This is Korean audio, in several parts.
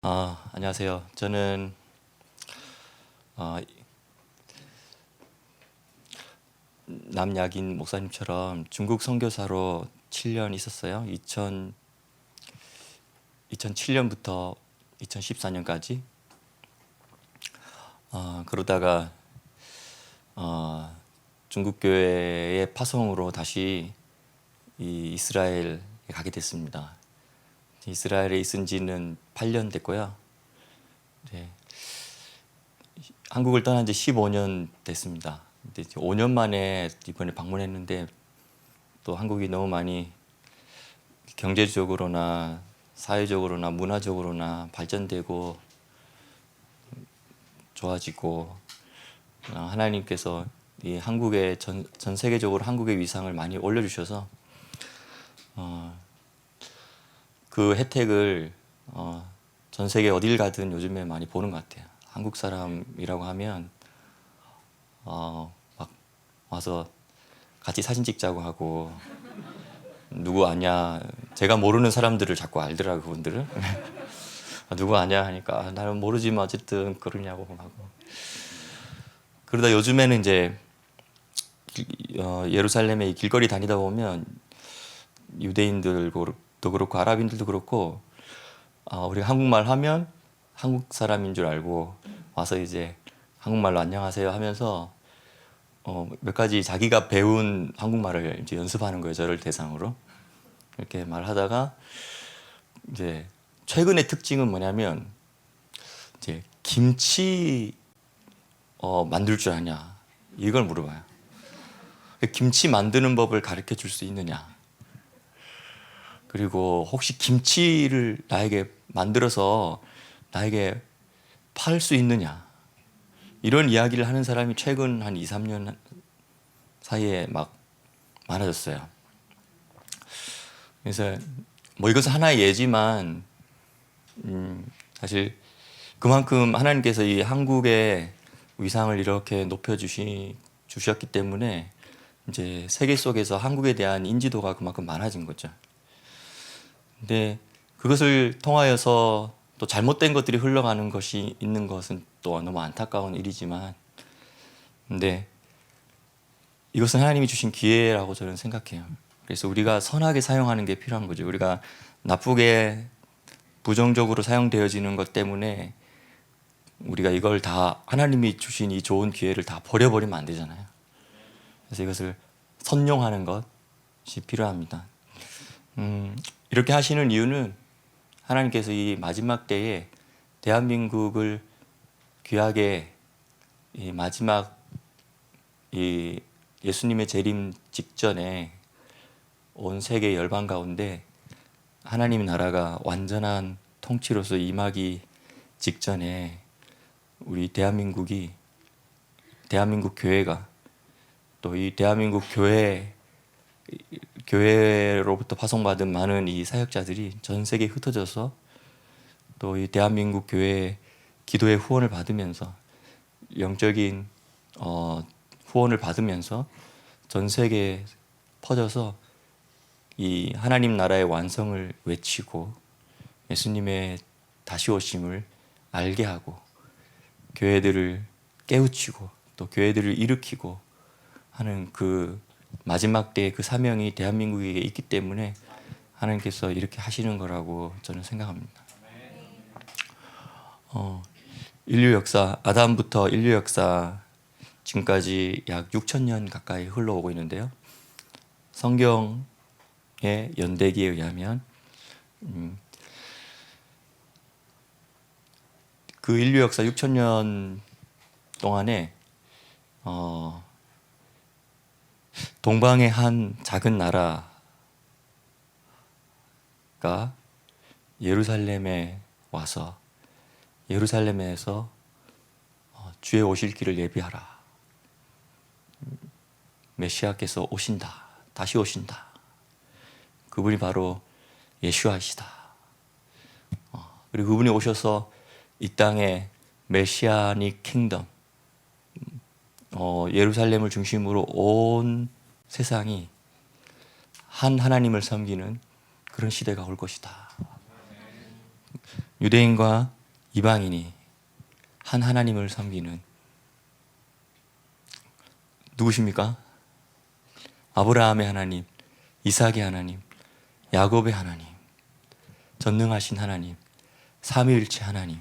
안녕하세요. 저는 어, 남약인 목사님처럼 중국 선교사로 7년 있었어요. 2007년부터 2014년까지. 그러다가 중국 교회의 파송으로 다시 이 이스라엘에 가게 됐습니다. 이스라엘에 있은 지는 8년 됐고요. 네, 한국을 떠난 지 15년 됐습니다. 근데 5년 만에 이번에 방문했는데 또 한국이 너무 많이 경제적으로나 사회적으로나 문화적으로나 발전되고 좋아지고, 하나님께서 이 한국의 전 세계적으로 한국의 위상을 많이 올려주셔서 그 혜택을 전 세계 어딜 가든 요즘에 많이 보는 것 같아요. 한국 사람이라고 하면 막 와서 같이 사진 찍자고 하고, 누구 아냐, 제가 모르는 사람들을 자꾸 알더라고. 그분들은 누구 아냐 하니까 나는 모르지만 어쨌든 그러냐고 하고. 그러다 요즘에는 이제 예루살렘의 길거리 다니다 보면 유대인들도 그렇고 아랍인들도 그렇고, 우리가 한국말 하면 한국 사람인 줄 알고 와서 이제 한국말로 안녕하세요 하면서 몇 가지 자기가 배운 한국말을 이제 연습하는 거예요. 저를 대상으로 이렇게 말하다가, 이제 최근의 특징은 뭐냐면 이제 김치 만들 줄 아냐, 이걸 물어봐요. 김치 만드는 법을 가르쳐 줄 수 있느냐, 그리고 혹시 김치를 나에게 만들어서 나에게 팔 수 있느냐, 이런 이야기를 하는 사람이 최근 한 2, 3년 사이에 막 많아졌어요. 그래서 뭐 이것은 하나의 예지만, 사실 그만큼 하나님께서 이 한국의 위상을 이렇게 주셨기 때문에 이제 세계 속에서 한국에 대한 인지도가 그만큼 많아진 거죠. 근데 그것을 통하여서 또 잘못된 것들이 흘러가는 것이 있는 것은 또 너무 안타까운 일이지만, 근데 이것은 하나님이 주신 기회라고 저는 생각해요. 그래서 우리가 선하게 사용하는 게 필요한 거죠. 우리가 나쁘게 부정적으로 사용되어지는 것 때문에 우리가 이걸 다, 하나님이 주신 이 좋은 기회를 다 버려버리면 안 되잖아요. 그래서 이것을 선용하는 것이 필요합니다. 이렇게 하시는 이유는 하나님께서 이 마지막 때에 대한민국을 귀하게, 이 마지막 이 예수님의 재림 직전에 온 세계 열방 가운데 하나님의 나라가 완전한 통치로서 임하기 직전에 우리 대한민국 교회가, 또 이 대한민국 교회로부터 파송받은 많은 이 사역자들이 전 세계에 흩어져서 또 이 대한민국 교회의 기도의 후원을 받으면서, 영적인 후원을 받으면서 전 세계에 퍼져서 이 하나님 나라의 완성을 외치고 예수님의 다시 오심을 알게 하고, 교회들을 깨우치고 또 교회들을 일으키고 하는 그 마지막 때의 그 사명이 대한민국에게 있기 때문에 하나님께서 이렇게 하시는 거라고 저는 생각합니다. 인류 역사, 아담부터 인류 역사 지금까지 약 6,000년 가까이 흘러오고 있는데요. 성경의 연대기에 의하면 그 인류 역사 6,000년 동안에 동방의 한 작은 나라가 예루살렘에 와서 예루살렘에서 주의 오실 길을 예비하라, 메시아께서 오신다, 다시 오신다, 그분이 바로 예수아이시다. 그리고 그분이 오셔서 이 땅에 메시아닉 킹덤, 예루살렘을 중심으로 온 세상이 한 하나님을 섬기는 그런 시대가 올 것이다. 유대인과 이방인이 한 하나님을 섬기는 누구십니까? 아브라함의 하나님, 이삭의 하나님, 야곱의 하나님, 전능하신 하나님, 삼위일체 하나님,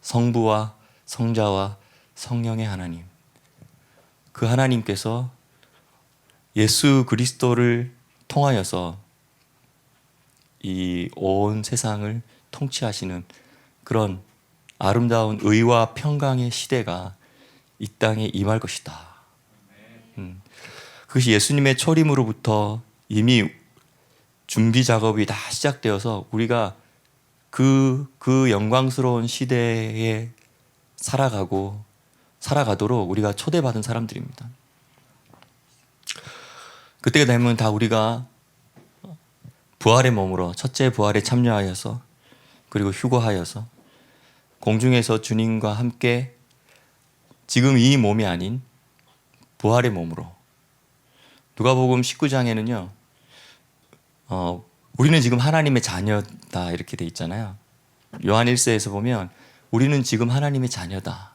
성부와 성자와 성령의 하나님. 그 하나님께서 예수 그리스도를 통하여서 이 온 세상을 통치하시는 그런 아름다운 의와 평강의 시대가 이 땅에 임할 것이다. 그것이 예수님의 초림으로부터 이미 준비 작업이 다 시작되어서 우리가 그 영광스러운 시대에 살아가도록 우리가 초대받은 사람들입니다. 그때가 되면 다 우리가 부활의 몸으로 첫째 부활에 참여하여서 그리고 휴거하여서 공중에서 주님과 함께 지금 이 몸이 아닌 부활의 몸으로 누가복음 19장에는요 우리는 지금 하나님의 자녀다 이렇게 돼 있잖아요. 요한 1서에서 보면 우리는 지금 하나님의 자녀다.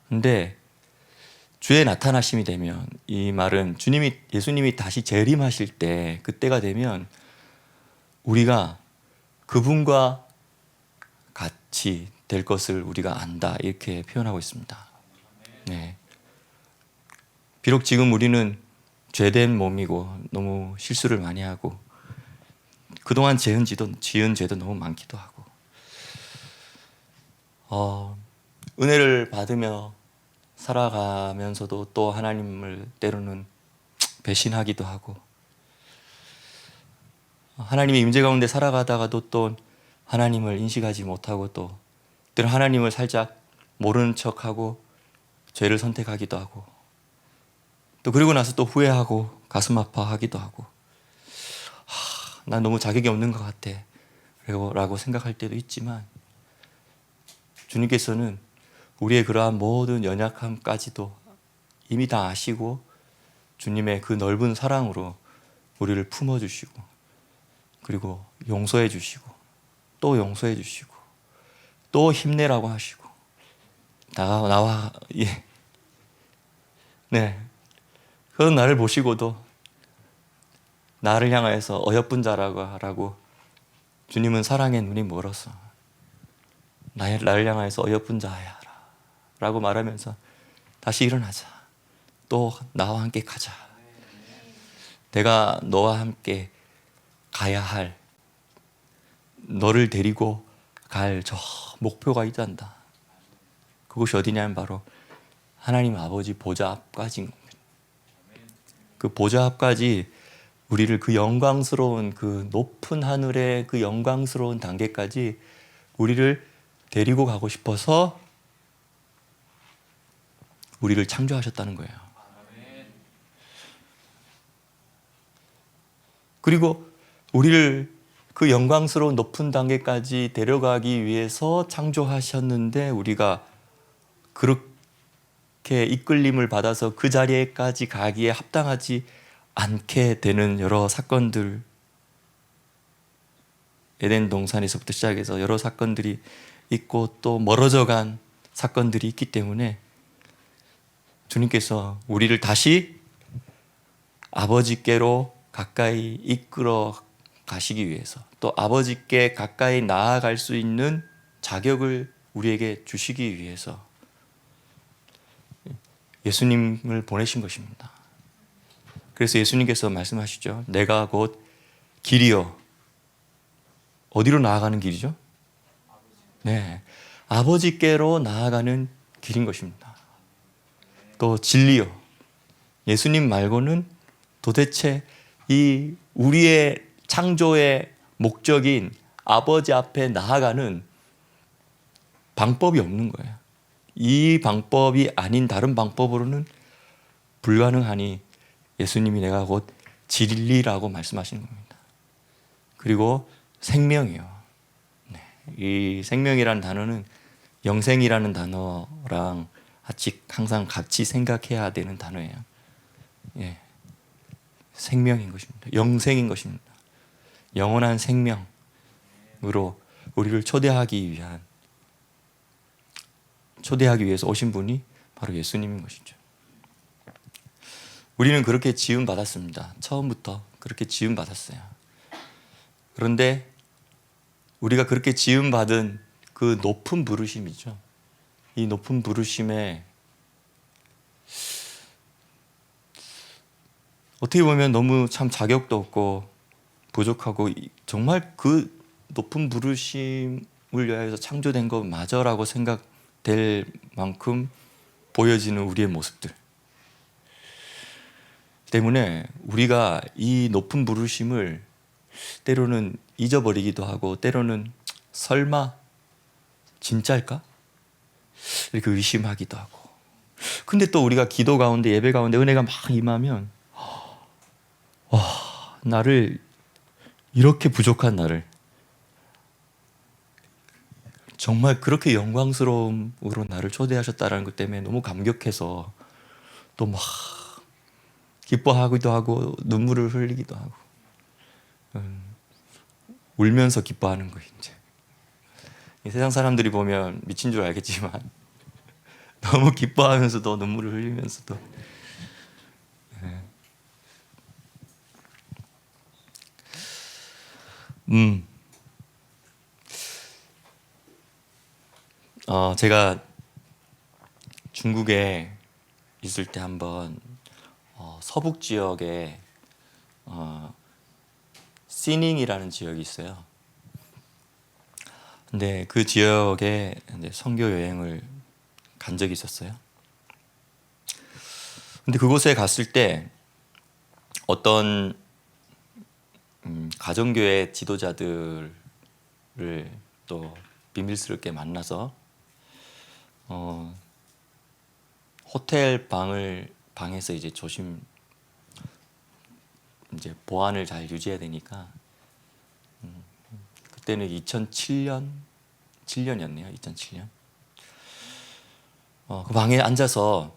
근데 주의 나타나심이 되면 이 말은 예수님이 다시 재림하실 때 그때가 되면 우리가 그분과 같이 될 것을 우리가 안다 이렇게 표현하고 있습니다. 네. 비록 지금 우리는 죄된 몸이고 너무 실수를 많이 하고 그동안 지은 죄도 너무 많기도 하고 은혜를 받으며 살아가면서도 또 하나님을 때로는 배신하기도 하고 하나님의 임재 가운데 살아가다가도 또 하나님을 인식하지 못하고 또 때로 하나님을 살짝 모르는 척하고 죄를 선택하기도 하고 또 그리고 나서 또 후회하고 가슴 아파하기도 하고 난 너무 자격이 없는 것 같아 라고 생각할 때도 있지만 주님께서는 우리의 그러한 모든 연약함까지도 이미 다 아시고 주님의 그 넓은 사랑으로 우리를 품어주시고 그리고 용서해 주시고 또 용서해 주시고 또 힘내라고 하시고 나와 네 그런 나를 보시고도 나를 향하여서 어여쁜 자라고 주님은 사랑의 눈이 멀어서 나를 향하여서 어여쁜 자야 라고 말하면서 다시 일어나자. 또 나와 함께 가자. 내가 너와 함께 가야 할 너를 데리고 갈 저 목표가 있단다. 그것이 어디냐면 바로 하나님 아버지 보좌 앞까지인 겁니다. 그 보좌 앞까지 우리를 그 영광스러운 그 높은 하늘의 그 영광스러운 단계까지 우리를 데리고 가고 싶어서 우리를 창조하셨다는 거예요. 그리고 우리를 그 영광스러운 높은 단계까지 데려가기 위해서 창조하셨는데 우리가 그렇게 이끌림을 받아서 그 자리에까지 가기에 합당하지 않게 되는 여러 사건들, 에덴 동산에서부터 시작해서 여러 사건들이 있고 또 멀어져 간 사건들이 있기 때문에 주님께서 우리를 다시 아버지께로 가까이 이끌어 가시기 위해서 또 아버지께 가까이 나아갈 수 있는 자격을 우리에게 주시기 위해서 예수님을 보내신 것입니다. 그래서 예수님께서 말씀하시죠. 내가 곧 길이요. 어디로 나아가는 길이죠? 네, 아버지께로 나아가는 길인 것입니다. 또 진리요. 예수님 말고는 도대체 이 우리의 창조의 목적인 아버지 앞에 나아가는 방법이 없는 거예요. 이 방법이 아닌 다른 방법으로는 불가능하니 예수님이 내가 곧 진리라고 말씀하시는 겁니다. 그리고 생명이요. 네. 이 생명이라는 단어는 영생이라는 단어랑 항상 같이 생각해야 되는 단어예요. 예. 생명인 것입니다. 영생인 것입니다. 영원한 생명으로 우리를 초대하기 위해서 오신 분이 바로 예수님인 것이죠. 우리는 그렇게 지음 받았습니다. 처음부터 그렇게 지음 받았어요. 그런데 우리가 그렇게 지음 받은 그 높은 부르심이죠. 이 높은 부르심에 어떻게 보면 너무 참 자격도 없고 부족하고 정말 그 높은 부르심을 위하여서 창조된 것 맞아라고 생각될 만큼 보여지는 우리의 모습들 때문에 우리가 이 높은 부르심을 때로는 잊어버리기도 하고 때로는 설마 진짜일까? 이렇게 의심하기도 하고 근데 또 우리가 기도 가운데 예배 가운데 은혜가 막 임하면 와, 나를 이렇게 부족한 나를 정말 그렇게 영광스러움으로 나를 초대하셨다는 것 때문에 너무 감격해서 또 막 기뻐하기도 하고 눈물을 흘리기도 하고 울면서 기뻐하는 거예요. 이제 이 세상 사람들이 보면 미친 줄 알겠지만 너무 기뻐하면서도 눈물을 흘리면서도 제가 중국에 있을 때 한번 서북 지역에 시닝이라는 지역이 있어요. 근데 그 지역에 이제 선교 여행을 간 적이 있었어요. 근데 그곳에 갔을 때 어떤 가정교회 지도자들을 또 비밀스럽게 만나서 호텔 방에서 이제 이제 보안을 잘 유지해야 되니까 그때는 7년이었네요. 2007년. 그 방에 앉아서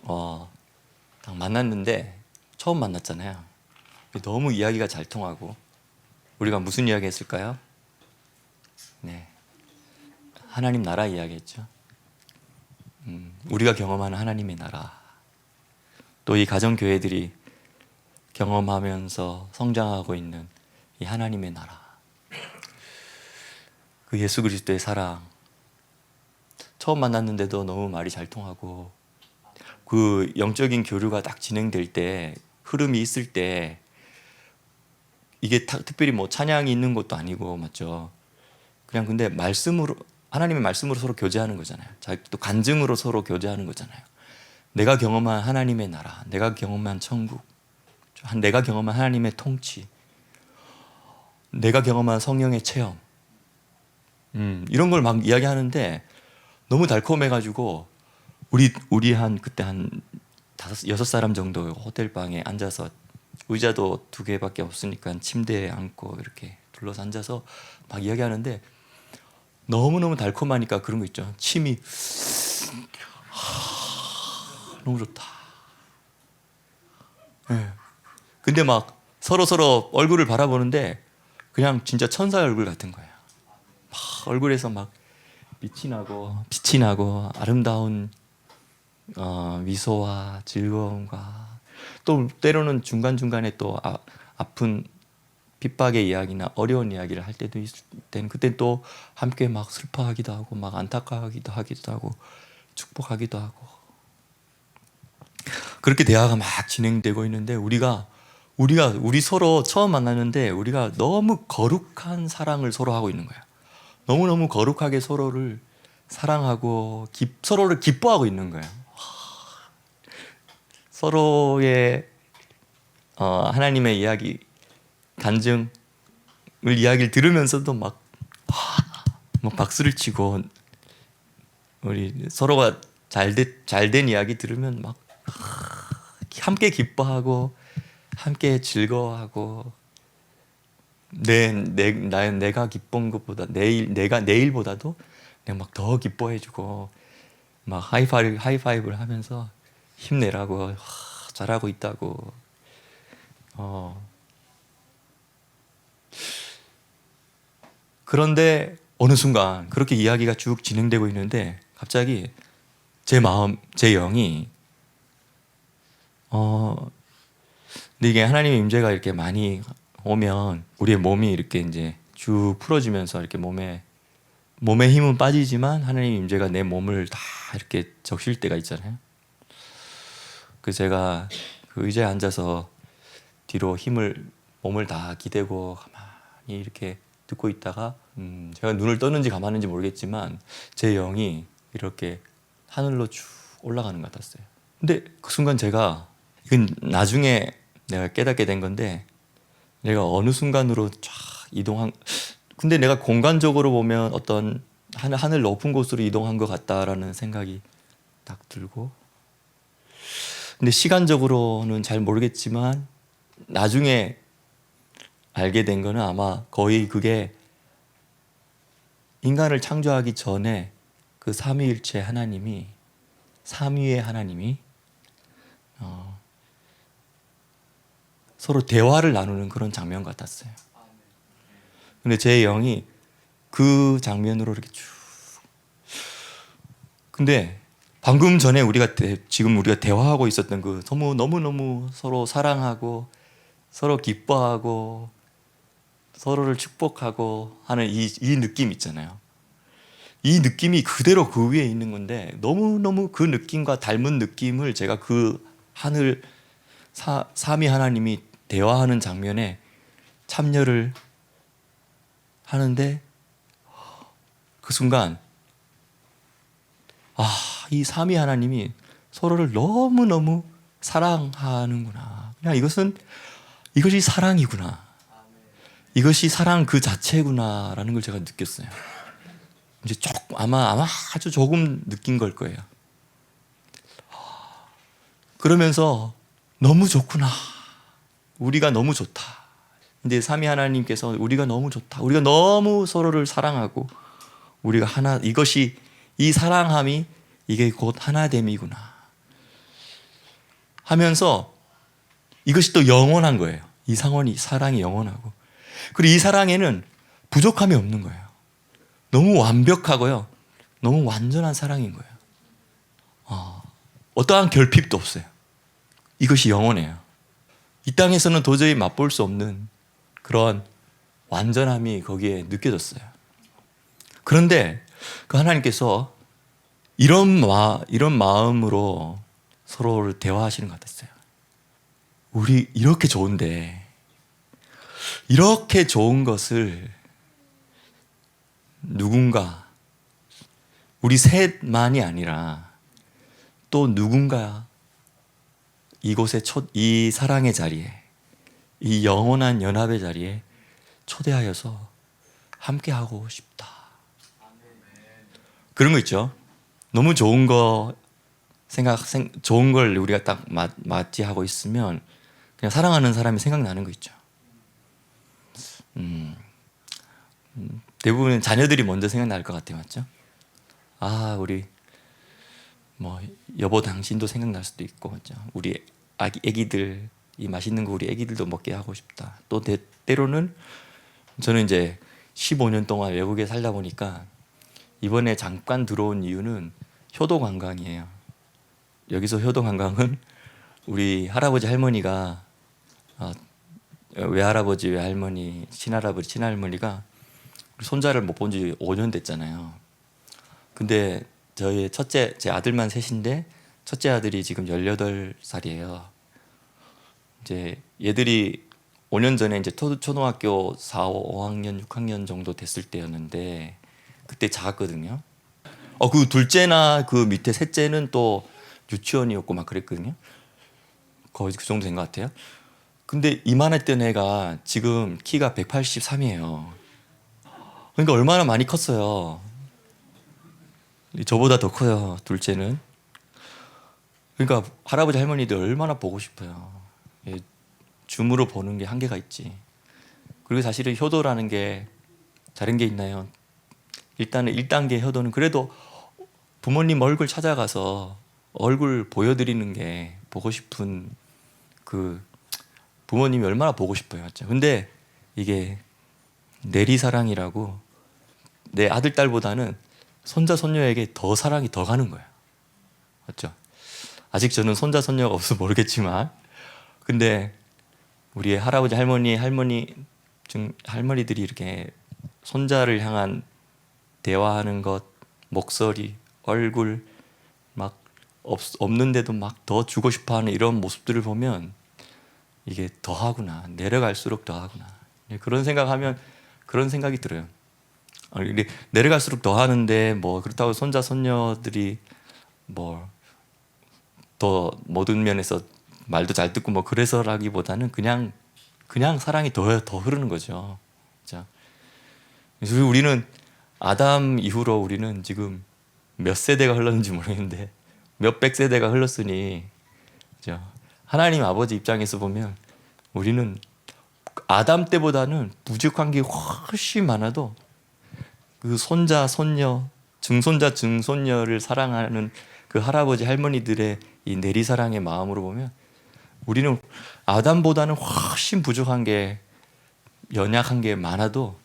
딱 만났는데 처음 만났잖아요. 너무 이야기가 잘 통하고 우리가 무슨 이야기 했을까요? 네, 하나님 나라 이야기했죠. 우리가 경험하는 하나님의 나라 또 이 가정교회들이 경험하면서 성장하고 있는 이 하나님의 나라 그 예수 그리스도의 사랑 처음 만났는데도 너무 말이 잘 통하고 그 영적인 교류가 딱 진행될 때 흐름이 있을 때 이게 특별히 뭐 찬양이 있는 것도 아니고 맞죠? 그냥 근데 말씀으로 하나님의 말씀으로 서로 교제하는 거잖아요. 또 간증으로 서로 교제하는 거잖아요. 내가 경험한 하나님의 나라, 내가 경험한 천국, 내가 경험한 하나님의 통치, 내가 경험한 성령의 체험, 이런 걸 막 이야기하는데 너무 달콤해가지고 우리 그때 한 6사람 정도 호텔 방에 앉아서 의자도 2개밖에 없으니까 침대에 앉고 이렇게 둘러서 앉아서 막 이야기하는데 너무너무 달콤하니까 그런 거 있죠. 침이 너무 좋다. 네. 근데 막 서로 얼굴을 바라보는데 그냥 진짜 천사의 얼굴 같은 거예요. 막 얼굴에서 막 빛이 나고 아름다운 미소와 즐거움과 또 때로는 중간중간에 또 아픈 핍박의 이야기나 어려운 이야기를 할 때도 있을 때는 그때 또 함께 막 슬퍼하기도 하고 막 안타까워하기도 하고 축복하기도 하고 그렇게 대화가 막 진행되고 있는데 우리 서로 처음 만났는데 우리가 너무 거룩한 사랑을 서로 하고 있는 거야. 너무너무 거룩하게 서로를 사랑하고 서로를 기뻐하고 있는 거예요. 서로의 하나님의 이야기, 간증을 이야기를 들으면서도 막 박수를 치고 우리 서로가 잘된 이야기 들으면 막 함께 기뻐하고 함께 즐거워하고 내가 기쁜 것보다 내일보다도 내가 막 더 기뻐해주고 막 하이파이브를 하면서 힘내라고 잘하고 있다고 그런데 어느 순간 그렇게 이야기가 쭉 진행되고 있는데 갑자기 제 마음, 제 영이 근데 이게 하나님의 임재가 이렇게 많이 오면 우리의 몸이 이렇게 이제 쭉 풀어지면서 이렇게 몸에 힘은 빠지지만 하나님의 임재가 내 몸을 다 이렇게 적실 때가 있잖아요. 그 제가 그 의자에 앉아서 뒤로 몸을 다 기대고 가만히 이렇게 듣고 있다가 제가 눈을 떴는지 감았는지 모르겠지만 제 영이 이렇게 하늘로 쭉 올라가는 것 같았어요. 근데 그 순간 제가 이건 나중에 내가 깨닫게 된 건데 내가 어느 순간으로 쫙 근데 내가 공간적으로 보면 어떤 하늘 높은 곳으로 이동한 것 같다라는 생각이 딱 들고 근데 시간적으로는 잘 모르겠지만 나중에 알게 된 거는 아마 거의 그게 인간을 창조하기 전에 그 삼위일체 하나님이 삼위의 하나님이 서로 대화를 나누는 그런 장면 같았어요. 근데 제 영이 그 장면으로 이렇게 쭉 근데 방금 전에 지금 우리가 대화하고 있었던 그 너무너무 서로 사랑하고 서로 기뻐하고 서로를 축복하고 하는 이 느낌 있잖아요. 이 느낌이 그대로 그 위에 있는 건데 너무너무 그 느낌과 닮은 느낌을 제가 그 하늘 삼위 하나님이 대화하는 장면에 참여를 하는데 그 순간 이 삼위 하나님이 서로를 너무너무 사랑하는구나. 그냥 이것이 사랑이구나. 이것이 사랑 그 자체구나라는 걸 제가 느꼈어요. 이제 아마 아주 조금 느낀 걸 거예요. 그러면서 너무 좋구나. 우리가 너무 좋다. 근데 삼위 하나님께서 우리가 너무 좋다. 우리가 너무 서로를 사랑하고 우리가 하나 이 사랑함이 이게 곧 하나됨이구나 하면서 이것이 또 영원한 거예요. 사랑이 영원하고 그리고 이 사랑에는 부족함이 없는 거예요. 너무 완벽하고요. 너무 완전한 사랑인 거예요. 어떠한 결핍도 없어요. 이것이 영원해요. 이 땅에서는 도저히 맛볼 수 없는 그런 완전함이 거기에 느껴졌어요. 그런데 그 하나님께서 이런 마음으로 서로를 대화하시는 것 같았어요. 우리 이렇게 좋은데 이렇게 좋은 것을 누군가 우리 셋만이 아니라 또 누군가 이곳에 이 사랑의 자리에 이 영원한 연합의 자리에 초대하여서 함께하고 싶다. 그런 거 있죠. 너무 좋은 좋은 걸 우리가 딱 맞이하고 있으면 그냥 사랑하는 사람이 생각나는 거 있죠. 대부분 자녀들이 먼저 생각날 것 같아요. 맞죠? 우리 여보 당신도 생각날 수도 있고 맞죠? 우리 애기들 이 맛있는 거 우리 애기들도 먹게 하고 싶다. 또 때로는 저는 이제 15년 동안 외국에 살다 보니까 이번에 잠깐 들어온 이유는 효도 관광이에요. 여기서 효도 관광은 우리 할아버지 할머니가 외할아버지 외할머니 친할아버지 친할머니가 손자를 못 본 지 5년 됐잖아요. 근데 제 아들만 셋인데 첫째 아들이 지금 18살이에요. 이제 얘들이 5년 전에 이제 초등학교 4, 5학년, 6학년 정도 됐을 때였는데 그때 작았거든요. 그 둘째나 그 밑에 셋째는 또 유치원이었고 막 그랬거든요. 거의 그 정도 된 것 같아요. 근데 이만했던 애가 지금 키가 183이에요. 그러니까 얼마나 많이 컸어요. 저보다 더 커요, 둘째는. 그러니까 할아버지 할머니들 얼마나 보고 싶어요. 줌으로 보는 게 한계가 있지. 그리고 사실은 효도라는 게 다른 게 있나요? 일단은 1단계 효도는 그래도 부모님 얼굴 찾아가서 얼굴 보여드리는 게 보고 싶은 그 부모님이 얼마나 보고 싶어요. 맞죠? 근데 이게 내리사랑이라고 내 아들 딸보다는 손자 손녀에게 더 사랑이 더 가는 거예요. 맞죠? 아직 저는 손자 손녀가 없어서 모르겠지만, 근데 우리의 할아버지 할머니들이 이렇게 손자를 향한 대화하는 것, 목소리, 얼굴 막 없는데도 막 더 주고 싶어하는 이런 모습들을 보면 이게 더하구나, 내려갈수록 더하구나, 그런 생각하면 그런 생각이 들어요. 내려갈수록 더하는데 뭐 그렇다고 손자 손녀들이 뭐 더 모든 면에서 말도 잘 듣고 뭐 그래서라기보다는 그냥 사랑이 더 흐르는 거죠. 자, 그래서 우리는 아담 이후로 우리는 지금 몇 세대가 흘렀는지 모르겠는데 몇백 세대가 흘렀으니, 그죠? 하나님 아버지 입장에서 보면 우리는 아담 때보다는 부족한 게 훨씬 많아도 그 손자 손녀 증손자 증손녀를 사랑하는 그 할아버지 할머니들의 이 내리사랑의 마음으로 보면 우리는 아담보다는 훨씬 부족한 게, 연약한 게 많아도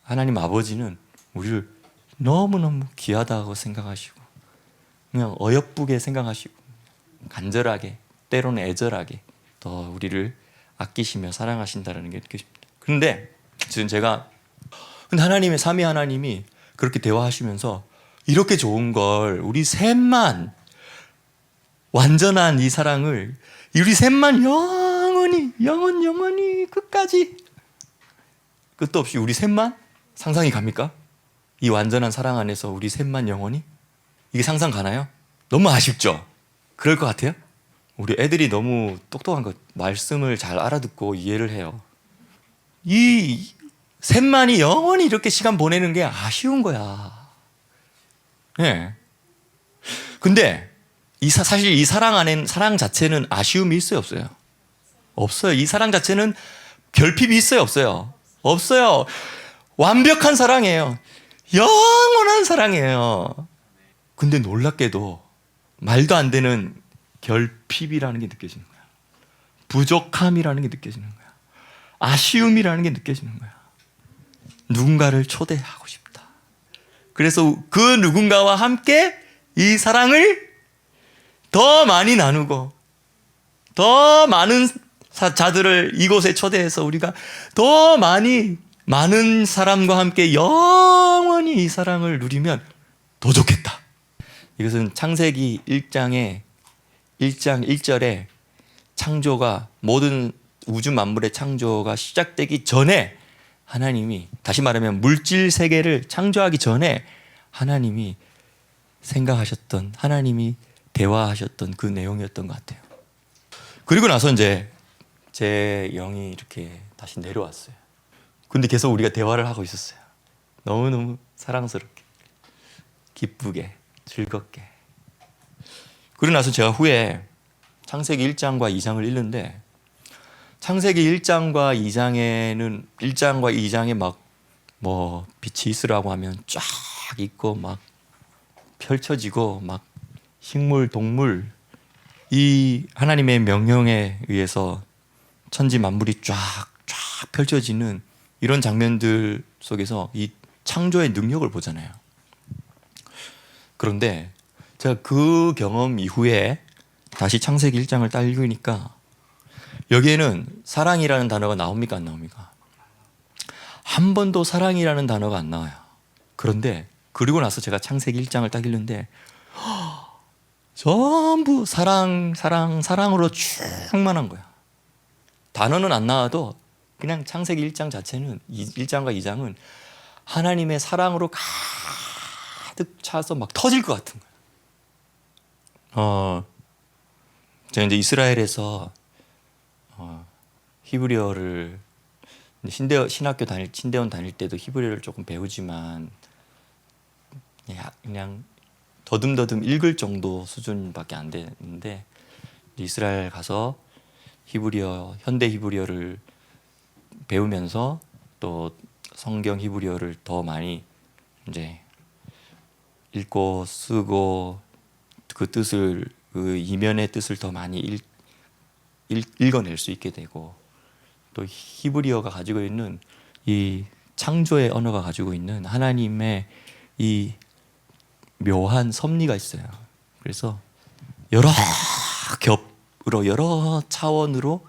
하나님 아버지는 우리를 너무너무 귀하다고 생각하시고 그냥 어여쁘게 생각하시고 간절하게, 때로는 애절하게 더 우리를 아끼시며 사랑하신다는 게 느껴집니다. 그런데 지금 근데 하나님의 삼위 하나님이 그렇게 대화하시면서 이렇게 좋은 걸 우리 셋만, 완전한 이 사랑을 우리 셋만 영원히 끝까지 끝도 없이 우리 셋만, 상상이 갑니까? 이 완전한 사랑 안에서 우리 셋만 영원히? 이게 상상 가나요? 너무 아쉽죠? 그럴 것 같아요? 우리 애들이 너무 똑똑한 것, 말씀을 잘 알아듣고 이해를 해요. 이 셋만이 영원히 이렇게 시간 보내는 게 아쉬운 거야. 네. 근데 사실 이 사랑 자체는 아쉬움이 있어요, 없어요? 없어요. 이 사랑 자체는 결핍이 있어요, 없어요? 없어요. 완벽한 사랑이에요. 영원한 사랑이에요. 근데 놀랍게도 말도 안 되는 결핍이라는 게 느껴지는 거야. 부족함이라는 게 느껴지는 거야. 아쉬움이라는 게 느껴지는 거야. 누군가를 초대하고 싶다. 그래서 그 누군가와 함께 이 사랑을 더 많이 나누고 더 많은 자들을 이곳에 초대해서 우리가 더 많은 사람과 함께 영원히 이 사랑을 누리면 더 좋겠다. 이것은 창세기 1장 1절에 창조가, 모든 우주 만물의 창조가 시작되기 전에 하나님이, 다시 말하면 물질 세계를 창조하기 전에 하나님이 생각하셨던, 하나님이 대화하셨던 그 내용이었던 것 같아요. 그리고 나서 이제 제 영이 이렇게 다시 내려왔어요. 근데 계속 우리가 대화를 하고 있었어요. 너무너무 사랑스럽게, 기쁘게, 즐겁게. 그러고 나서 제가 후에 창세기 1장과 2장을 읽는데, 창세기 1장과 2장에 막 뭐 빛이 있으라고 하면 쫙 있고 막 펼쳐지고 막 식물, 동물, 이 하나님의 명령에 의해서 천지 만물이 쫙 펼쳐지는 이런 장면들 속에서 이 창조의 능력을 보잖아요. 그런데 제가 그 경험 이후에 다시 창세기 1장을 딱 읽으니까 여기에는 사랑이라는 단어가 나옵니까, 안 나옵니까? 한 번도 사랑이라는 단어가 안 나와요. 그런데 그리고 나서 제가 창세기 1장을 딱 읽는데 전부 사랑으로 충만한 거야. 단어는 안 나와도 그냥 창세기 1장 자체는, 1장과 2장은 하나님의 사랑으로 가득 차서 막 터질 것 같은 거야. 제가 이제 이스라엘에서 히브리어를 신대원 다닐 때도 히브리어를 조금 배우지만 그냥 더듬더듬 읽을 정도 수준밖에 안 되는데, 이스라엘 가서 현대 히브리어를 배우면서 또 성경 히브리어를 더 많이 이제 읽고 쓰고 그 이면의 뜻을 더 많이 읽어낼 수 있게 되고, 또 히브리어가 가지고 있는 이 창조의 언어가 가지고 있는 하나님의 이 묘한 섭리가 있어요. 그래서 여러 겹으로 여러 차원으로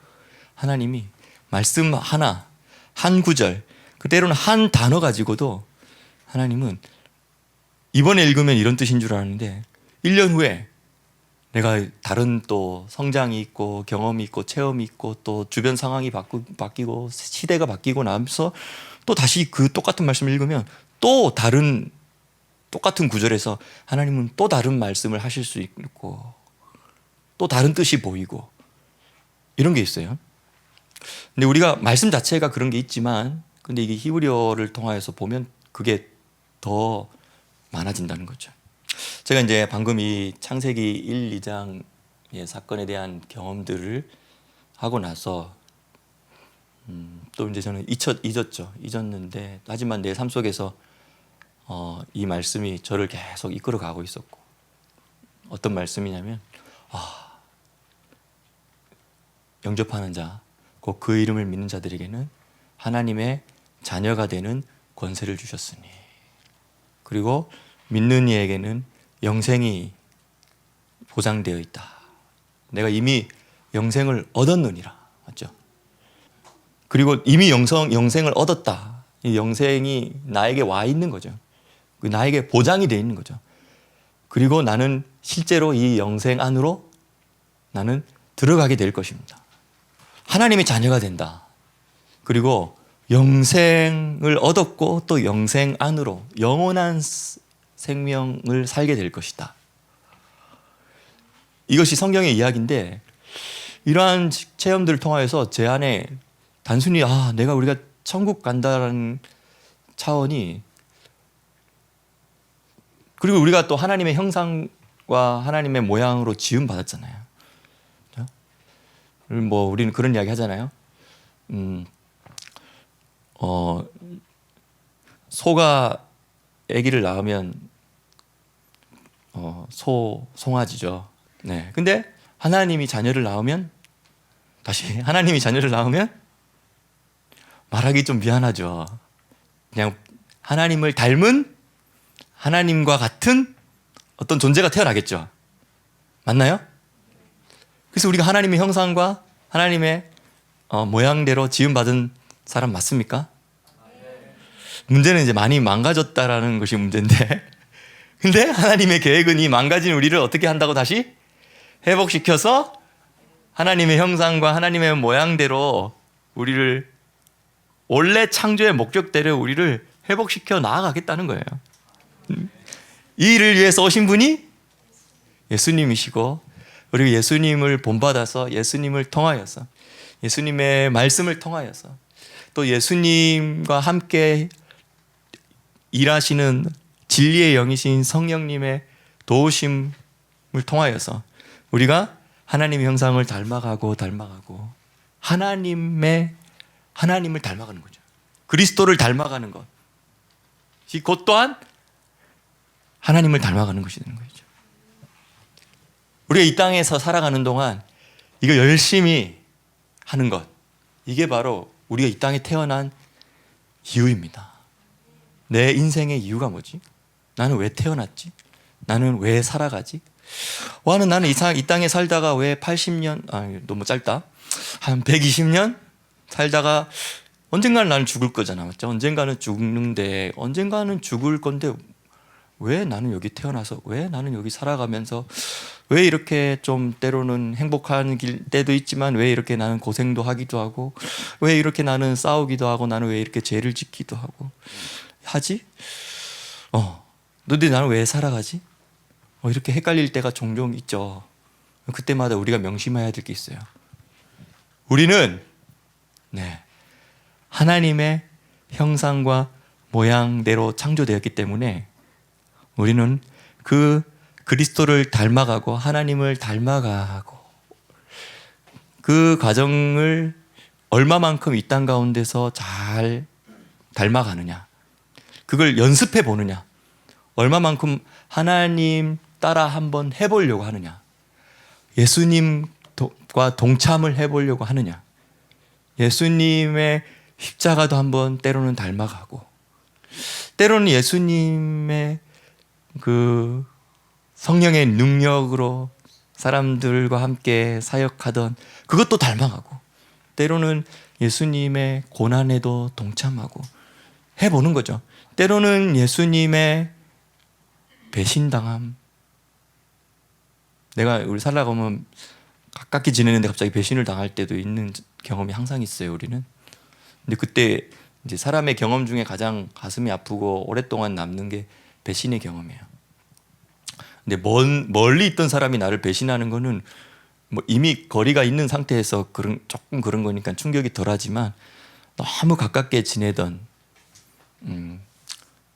하나님이 말씀 하나, 한 구절, 때로는 한 단어 가지고도 하나님은 이번에 읽으면 이런 뜻인 줄 아는데 1년 후에 내가 다른 또 성장이 있고 경험이 있고 체험이 있고 또 주변 상황이 바뀌고 시대가 바뀌고 나면서 또 다시 그 똑같은 말씀을 읽으면 또 다른 똑같은 구절에서 하나님은 또 다른 말씀을 하실 수 있고 또 다른 뜻이 보이고 이런 게 있어요. 근데 우리가 말씀 자체가 그런 게 있지만 근데 이게 히브리어를 통하여서 보면 그게 더 많아진다는 거죠. 제가 이제 방금 이 창세기 1, 2장의 사건에 대한 경험들을 하고 나서 또 이제 저는 잊었는데 하지만 내 삶 속에서 이 말씀이 저를 계속 이끌어 가고 있었고 어떤 말씀이냐면 영접하는 자, 곧 그 이름을 믿는 자들에게는 하나님의 자녀가 되는 권세를 주셨으니 그리고 믿는 이에게는 영생이 보장되어 있다. 내가 이미 영생을 얻었느니라. 맞죠? 그리고 이미 영생을 얻었다. 이 영생이 나에게 와 있는 거죠. 나에게 보장이 되어 있는 거죠. 그리고 나는 실제로 이 영생 안으로 나는 들어가게 될 것입니다. 하나님의 자녀가 된다. 그리고 영생을 얻었고 또 영생 안으로 영원한 생명을 살게 될 것이다. 이것이 성경의 이야기인데 이러한 체험들을 통하여서 제 안에 단순히 우리가 천국 간다라는 차원이 그리고 우리가 또 하나님의 형상과 하나님의 모양으로 지음 받았잖아요. 뭐 우리는 그런 이야기 하잖아요. 소가 아기를 낳으면 송아지죠. 네. 근데 하나님이 자녀를 낳으면 말하기 좀 미안하죠. 그냥 하나님을 닮은 하나님과 같은 어떤 존재가 태어나겠죠. 맞나요? 그래서 우리가 하나님의 형상과 하나님의 모양대로 지음받은 사람 맞습니까? 문제는 이제 많이 망가졌다라는 것이 문제인데 근데 하나님의 계획은 이 망가진 우리를 어떻게 한다고 다시 회복시켜서 하나님의 형상과 하나님의 모양대로 우리를 원래 창조의 목적대로 우리를 회복시켜 나아가겠다는 거예요. 이 일을 위해서 오신 분이 예수님이시고 그리고 예수님을 본받아서 예수님을 통하여서 예수님의 말씀을 통하여서 또 예수님과 함께 일하시는 진리의 영이신 성령님의 도우심을 통하여서 우리가 하나님의 형상을 닮아가고 하나님을 닮아가는 거죠. 그리스도를 닮아가는 것. 곧 또한 하나님을 닮아가는 것이 되는 거죠. 우리가 이 땅에서 살아가는 동안 이거 열심히 하는 것, 이게 바로 우리가 이 땅에 태어난 이유입니다. 내 인생의 이유가 뭐지? 나는 왜 태어났지? 나는 왜 살아가지? 나는 이 땅에 살다가 왜 80년, 너무 짧다. 한 120년 살다가 언젠가는 나는 죽을 거잖아. 맞죠? 언젠가는 죽는데, 언젠가는 죽을 건데, 왜 나는 여기 태어나서, 왜 나는 여기 살아가면서, 왜 이렇게 좀 때로는 행복한 때도 있지만, 왜 이렇게 나는 고생도 하기도 하고, 왜 이렇게 나는 싸우기도 하고, 나는 왜 이렇게 죄를 짓기도 하고, 하지? 근데 나는 왜 살아가지? 이렇게 헷갈릴 때가 종종 있죠. 그때마다 우리가 명심해야 될 게 있어요. 우리는 하나님의 형상과 모양대로 창조되었기 때문에 우리는 그 그리스도를 닮아가고 하나님을 닮아가고 그 과정을 얼마만큼 이 땅 가운데서 잘 닮아가느냐, 그걸 연습해 보느냐, 얼마만큼 하나님 따라 한번 해보려고 하느냐, 예수님과 동참을 해보려고 하느냐, 예수님의 십자가도 한번 때로는 닮아가고, 때로는 예수님의 그 성령의 능력으로 사람들과 함께 사역하던 그것도 닮아가고, 때로는 예수님의 고난에도 동참하고 해보는 거죠. 때로는 예수님의 배신당함, 내가 우리 살아가면 가깝게 지내는데 갑자기 배신을 당할 때도 있는 경험이 항상 있어요, 우리는. 근데 그때 이제 사람의 경험 중에 가장 가슴이 아프고 오랫동안 남는 게 배신의 경험이에요. 근데 멀리 있던 사람이 나를 배신하는 거는 뭐 이미 거리가 있는 상태에서 조금 그런 거니까 충격이 덜하지만, 너무 가깝게 지내던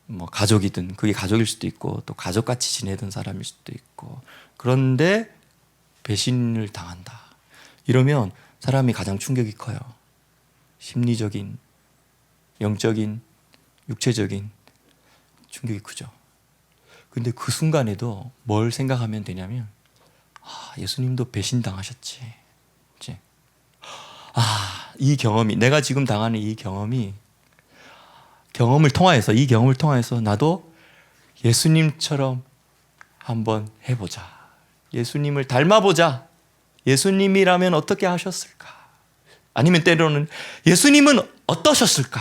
뭐 가족이든, 그게 가족일 수도 있고 또 가족같이 지내던 사람일 수도 있고, 그런데 배신을 당한다 이러면 사람이 가장 충격이 커요. 심리적인, 영적인, 육체적인 충격이 크죠. 근데 그 순간에도 뭘 생각하면 되냐면, 예수님도 배신당하셨지. 이 경험이, 내가 지금 당하는 이 경험을 통하여서 나도 예수님처럼 한번 해보자. 예수님을 닮아보자. 예수님이라면 어떻게 하셨을까? 아니면 때로는 예수님은 어떠셨을까?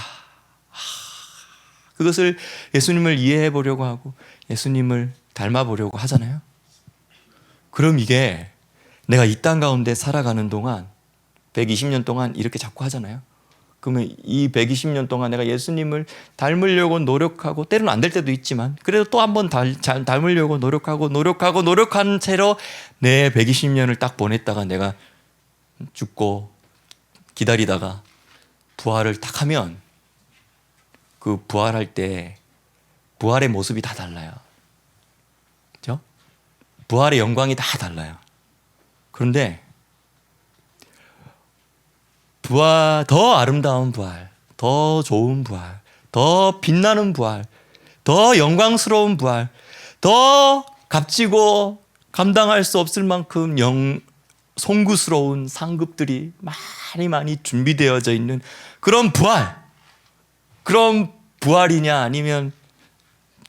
그것을 예수님을 이해해 보려고 하고 예수님을 닮아 보려고 하잖아요. 그럼 이게 내가 이 땅 가운데 살아가는 동안 120년 동안 이렇게 자꾸 하잖아요. 그러면 이 120년 동안 내가 예수님을 닮으려고 노력하고, 때로는 안 될 때도 있지만 그래도 또 한 번 닮으려고 노력한 채로 내 120년을 딱 보냈다가 내가 죽고 기다리다가 부활을 딱 하면, 그 부활할 때 부활의 모습이 다 달라요. 그렇죠? 부활의 영광이 다 달라요. 그런데 더 아름다운 부활, 더 좋은 부활, 더 빛나는 부활, 더 영광스러운 부활, 더 값지고 감당할 수 없을 만큼 송구스러운 상급들이 많이 준비되어져 있는 그런 부활이냐, 아니면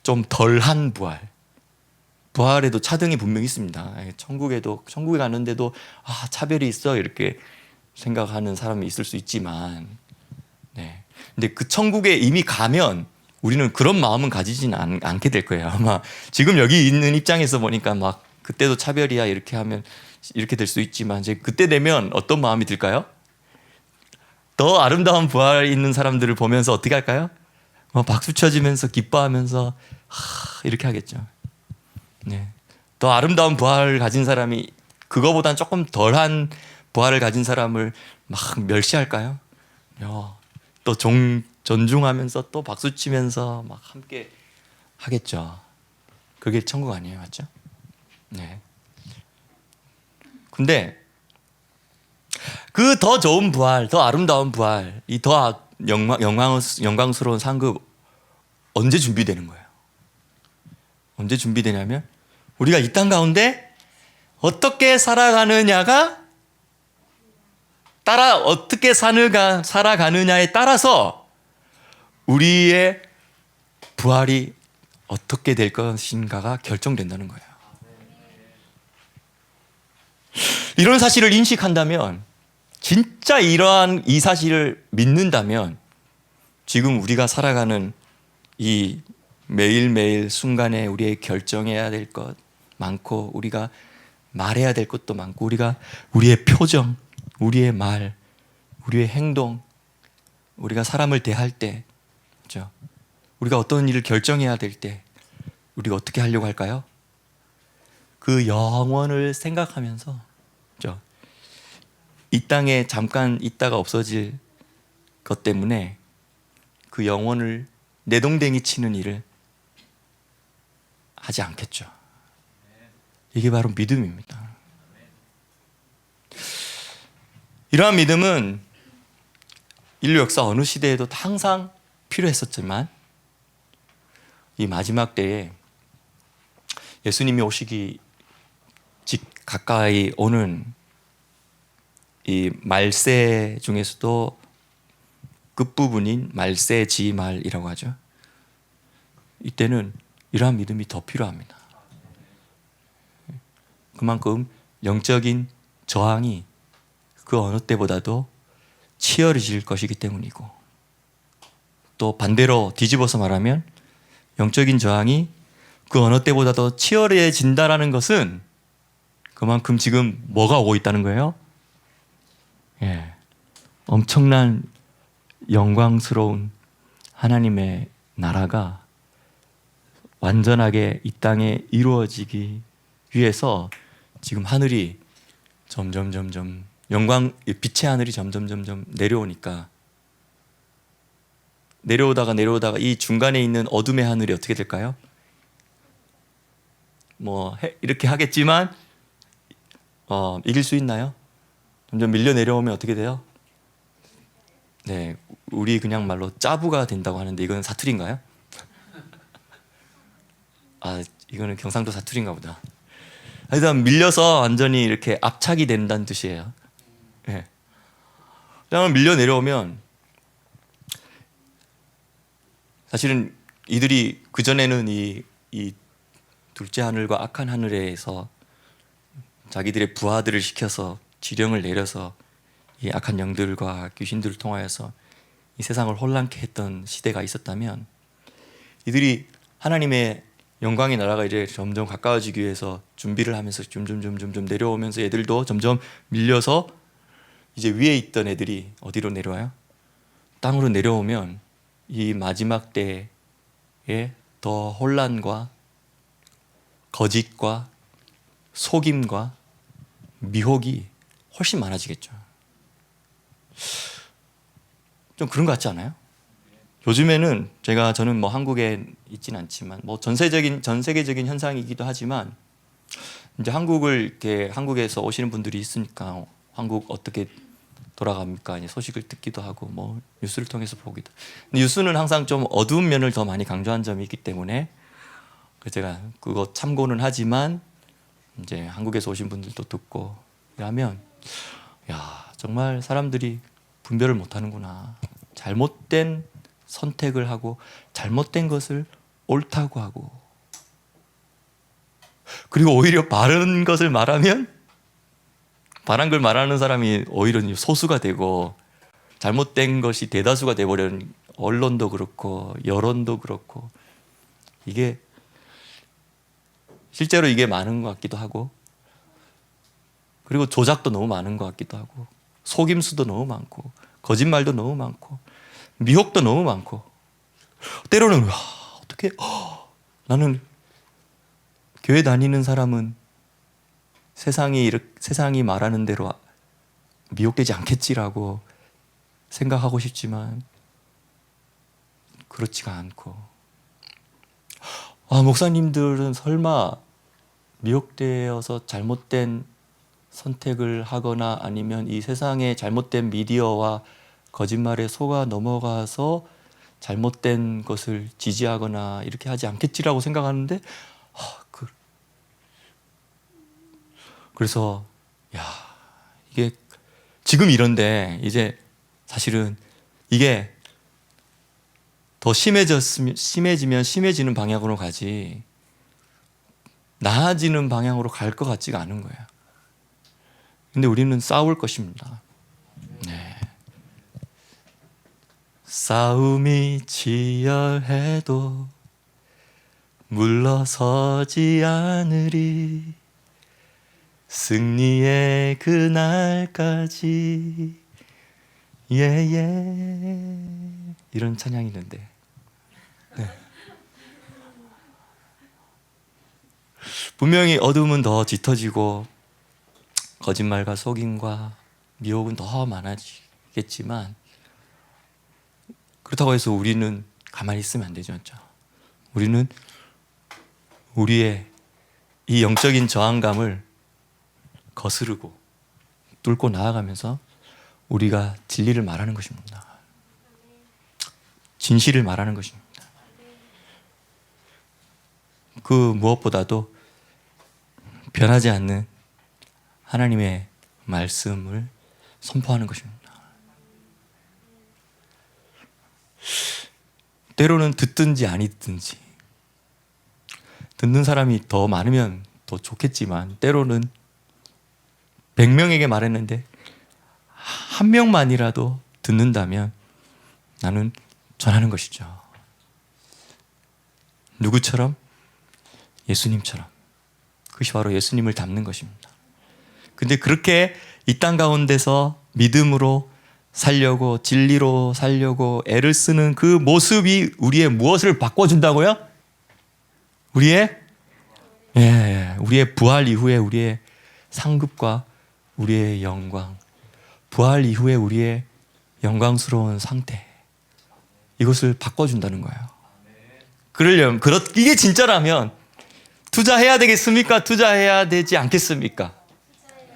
좀 덜한 부활에도 차등이 분명히 있습니다. 천국에 가는데도 차별이 있어 이렇게 생각하는 사람이 있을 수 있지만, 근데 그 천국에 이미 가면 우리는 그런 마음은 가지지는 않게 될 거예요. 아마 지금 여기 있는 입장에서 보니까 막 그때도 차별이야 이렇게 하면 이렇게 될 수 있지만, 이제 그때 되면 어떤 마음이 들까요? 더 아름다운 부활이 있는 사람들을 보면서 어떻게 할까요? 박수 쳐주면서 기뻐하면서 이렇게 하겠죠. 더 아름다운 부활을 가진 사람이 그거보단 조금 덜한 부활을 가진 사람을 막 멸시할까요? 또 존중하면서 또 박수치면서 막 함께 하겠죠. 그게 천국 아니에요, 맞죠? 근데 그 더 좋은 부활, 더 아름다운 부활, 이 더 영광스러운 상급 언제 준비되는 거예요? 언제 준비되냐면, 우리가 이 땅 가운데 어떻게 살아가느냐에 따라서 우리의 부활이 어떻게 될 것인가가 결정된다는 거예요. 이런 사실을 인식한다면, 진짜 이러한 이 사실을 믿는다면, 지금 우리가 살아가는 이 매일매일 순간에 우리의 결정해야 될 것 많고, 우리가 말해야 될 것도 많고, 우리의 표정, 우리의 말, 우리의 행동, 우리가 사람을 대할 때, 그렇죠? 우리가 어떤 일을 결정해야 될 때 우리가 어떻게 하려고 할까요? 그 영원을 생각하면서, 그렇죠? 이 땅에 잠깐 있다가 없어질 것 때문에 그 영혼을 내동댕이 치는 일을 하지 않겠죠. 이게 바로 믿음입니다. 이러한 믿음은 인류 역사 어느 시대에도 항상 필요했었지만, 이 마지막 때에 예수님이 오시기 가까이 오는 이 말세 중에서도 끝부분인 말세지말이라고 하죠. 이때는 이러한 믿음이 더 필요합니다. 그만큼 영적인 저항이 그 어느 때보다도 치열해질 것이기 때문이고, 또 반대로 뒤집어서 말하면 영적인 저항이 그 어느 때보다도 치열해진다라는 것은 그만큼 지금 뭐가 오고 있다는 거예요? 엄청난 영광스러운 하나님의 나라가 완전하게 이 땅에 이루어지기 위해서 지금 하늘이 점점 영광, 빛의 하늘이 점점 내려오니까, 내려오다가 이 중간에 있는 어둠의 하늘이 어떻게 될까요? 이렇게 하겠지만 이길 수 있나요? 점점 밀려 내려오면 어떻게 돼요? 네, 우리 그냥 말로 짜부가 된다고 하는데 이건 사투리인가요? 이거는 경상도 사투리인가 보다. 일단 밀려서 완전히 이렇게 압착이 된다는 뜻이에요. 네. 그냥 밀려 내려오면, 사실은 이들이 그전에는 이 둘째 하늘과 악한 하늘에서 자기들의 부하들을 시켜서 지령을 내려서 이 악한 영들과 귀신들을 통하여서 이 세상을 혼란케 했던 시대가 있었다면, 이들이 하나님의 영광의 나라가 이제 점점 가까워지기 위해서 준비를 하면서 점점 내려오면서 애들도 점점 밀려서 이제 위에 있던 애들이 어디로 내려와요? 땅으로 내려오면 이 마지막 때에 더 혼란과 거짓과 속임과 미혹이 훨씬 많아지겠죠. 좀 그런 것 같지 않아요? 요즘에는 저는 한국에 있진 않지만 전 세계적인 현상이기도 하지만, 이제 한국에서 오시는 분들이 있으니까 한국 어떻게 돌아갑니까? 이제 소식을 듣기도 하고 뉴스를 통해서 보기도. 근데 뉴스는 항상 좀 어두운 면을 더 많이 강조한 점이 있기 때문에 제가 그거 참고는 하지만, 이제 한국에서 오신 분들도 듣고 이러면 정말 사람들이 분별을 못하는구나. 잘못된 선택을 하고 잘못된 것을 옳다고 하고, 그리고 오히려 바른 것을 말하면 바른 걸 말하는 사람이 오히려 소수가 되고 잘못된 것이 대다수가 돼버리는, 언론도 그렇고 여론도 그렇고, 이게 실제로 이게 많은 것 같기도 하고, 그리고 조작도 너무 많은 것 같기도 하고, 속임수도 너무 많고, 거짓말도 너무 많고, 미혹도 너무 많고, 때로는 어떻게 나는 교회 다니는 사람은 세상이 말하는 대로 미혹되지 않겠지라고 생각하고 싶지만 그렇지가 않고, 목사님들은 설마 미혹되어서 잘못된 선택을 하거나 아니면 이 세상의 잘못된 미디어와 거짓말에 속아 넘어가서 잘못된 것을 지지하거나 이렇게 하지 않겠지라고 생각하는데, 그래서 이게 지금 이런데 이제 사실은 이게 더 심해지면 심해지는 방향으로 가지 나아지는 방향으로 갈 것 같지가 않은 거예요. 근데 우리는 싸울 것입니다. 네. 싸움이 치열해도 물러서지 않으리, 승리의 그날까지. 이런 찬양이 있는데, 분명히 어둠은 더 짙어지고 거짓말과 속임과 미혹은 더 많아지겠지만, 그렇다고 해서 우리는 가만히 있으면 안 되죠. 우리는 우리의 이 영적인 저항감을 거스르고 뚫고 나아가면서 우리가 진리를 말하는 것입니다. 진실을 말하는 것입니다. 그 무엇보다도 변하지 않는 하나님의 말씀을 선포하는 것입니다. 때로는 듣든지 아니 듣든지, 듣는 사람이 더 많으면 더 좋겠지만 때로는 100명에게 말했는데 한 명만이라도 듣는다면 나는 전하는 것이죠. 누구처럼? 예수님처럼. 그것이 바로 예수님을 닮는 것입니다. 근데 그렇게 이 땅 가운데서 믿음으로 살려고, 진리로 살려고 애를 쓰는 그 모습이 우리의 무엇을 바꿔준다고요? 우리의 부활 이후에 우리의 상급과 우리의 영광, 부활 이후에 우리의 영광스러운 상태, 이것을 바꿔준다는 거예요. 그러려면, 이게 진짜라면 투자해야 되겠습니까? 투자해야 되지 않겠습니까?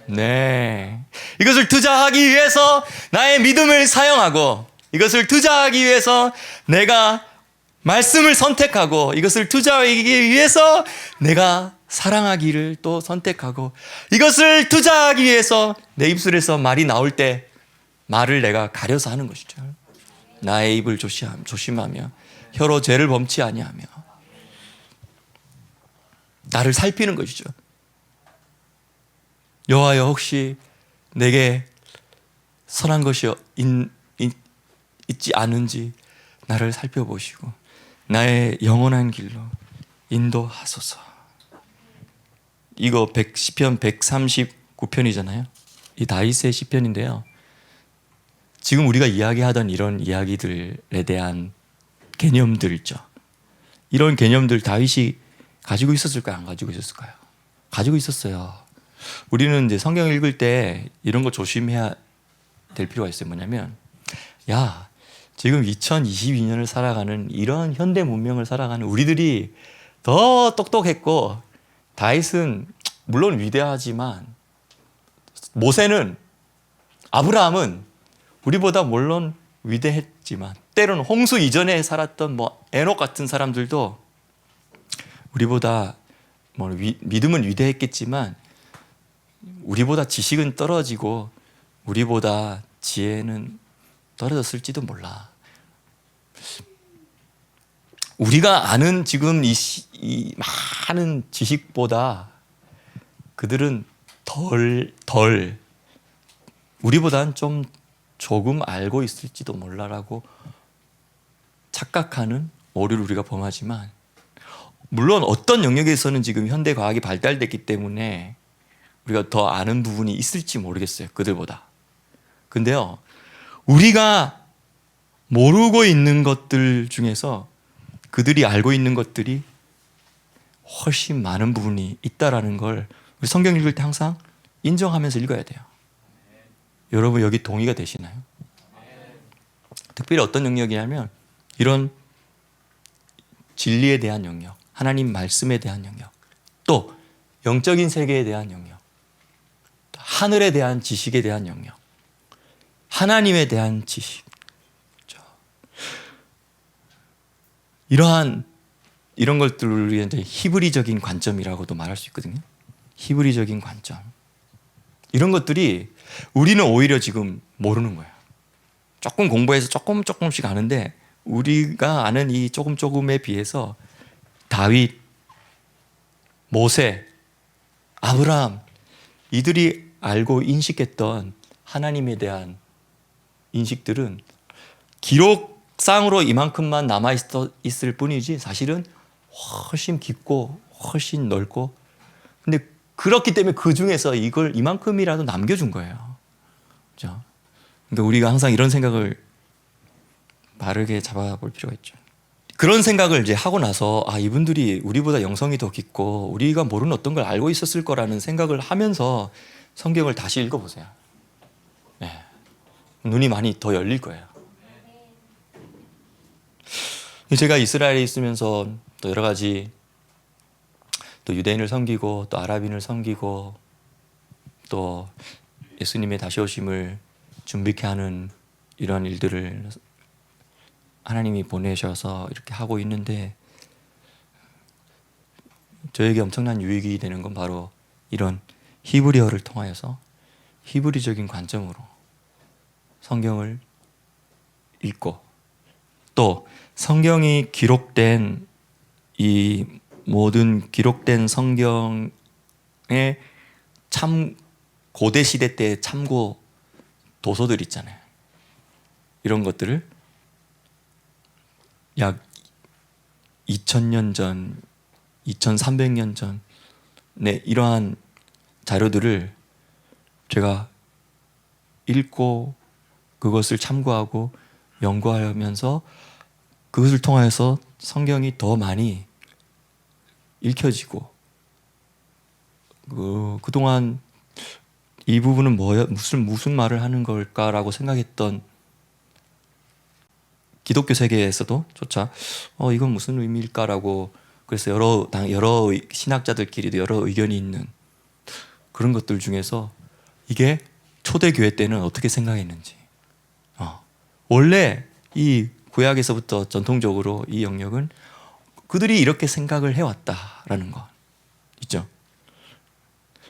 네. 이것을 투자하기 위해서 나의 믿음을 사용하고, 이것을 투자하기 위해서 내가 말씀을 선택하고, 이것을 투자하기 위해서 내가 사랑하기를 또 선택하고, 이것을 투자하기 위해서 내 입술에서 말이 나올 때 말을 내가 가려서 하는 것이죠. 나의 입을 조심하며 혀로 죄를 범치 아니하며, 나를 살피는 것이죠. 여호와여, 혹시 내게 선한 것이 있지 않은지 나를 살펴보시고 나의 영원한 길로 인도하소서. 이거 시편 139편이잖아요. 이 다윗의 시편인데요. 지금 우리가 이야기하던 이런 이야기들에 대한 개념들 있죠. 이런 개념들 다윗이 가지고 있었을까요? 안 가지고 있었을까요? 가지고 있었어요. 우리는 이제 성경 읽을 때 이런 거 조심해야 될 필요가 있어요. 뭐냐면, 야, 지금 2022년을 살아가는, 이런 현대 문명을 살아가는 우리들이 더 똑똑했고, 다윗은 물론 위대하지만, 모세는, 아브라함은 우리보다 물론 위대했지만, 때로는 홍수 이전에 살았던 에녹 같은 사람들도 우리보다 믿음은 위대했겠지만 우리보다 지식은 떨어지고 우리보다 지혜는 떨어졌을지도 몰라. 우리가 아는 지금 이 많은 지식보다 그들은 덜 우리보다는 좀 조금 알고 있을지도 몰라라고 착각하는 오류를 우리가 범하지만, 물론 어떤 영역에서는 지금 현대 과학이 발달됐기 때문에 우리가 더 아는 부분이 있을지 모르겠어요, 그들보다. 근데요, 우리가 모르고 있는 것들 중에서 그들이 알고 있는 것들이 훨씬 많은 부분이 있다라는 걸 우리 성경 읽을 때 항상 인정하면서 읽어야 돼요. 여러분 여기 동의가 되시나요? 특별히 어떤 영역이냐면 이런 진리에 대한 영역, 하나님 말씀에 대한 영역, 또 영적인 세계에 대한 영역, 하늘에 대한 지식에 대한 영역, 하나님에 대한 지식, 이런 것들을 이제 히브리적인 관점이라고도 말할 수 있거든요. 히브리적인 관점. 이런 것들이 우리는 오히려 지금 모르는 거예요. 조금 공부해서 조금씩 아는데, 우리가 아는 이 조금에 비해서 다윗, 모세, 아브라함, 이들이 알고 인식했던 하나님에 대한 인식들은 기록상으로 이만큼만 남아있을 뿐이지 사실은 훨씬 깊고 훨씬 넓고, 근데 그렇기 때문에 그 중에서 이걸 이만큼이라도 남겨준 거예요. 그렇죠? 그러니까 우리가 항상 이런 생각을 바르게 잡아볼 필요가 있죠. 그런 생각을 이제 하고 나서, 이분들이 우리보다 영성이 더 깊고 우리가 모르는 어떤 걸 알고 있었을 거라는 생각을 하면서 성경을 다시 읽어보세요. 네. 눈이 많이 더 열릴 거예요. 제가 이스라엘에 있으면서 또 여러 가지, 또 유대인을 섬기고 또 아랍인을 섬기고 또 예수님의 다시 오심을 준비케 하는 이런 일들을 하나님이 보내셔서 이렇게 하고 있는데, 저에게 엄청난 유익이 되는 건 바로 이런 히브리어를 통하여서 히브리적인 관점으로 성경을 읽고 또 성경이 기록된 이 모든 기록된 성경의 참 고대 시대 때 참고 도서들 있잖아요. 이런 것들을 약 2000년 전, 2300년 전에 이러한 자료들을 제가 읽고 그것을 참고하고 연구하면서 그것을 통하여서 성경이 더 많이 읽혀지고 그동안 이 부분은 무슨 말을 하는 걸까라고 생각했던 기독교 세계에서도 조차 이건 무슨 의미일까라고 그래서 여러 신학자들끼리도 여러 의견이 있는 그런 것들 중에서 이게 초대교회 때는 어떻게 생각했는지 원래 이 구약에서부터 전통적으로 이 영역은 그들이 이렇게 생각을 해왔다라는 거 있죠.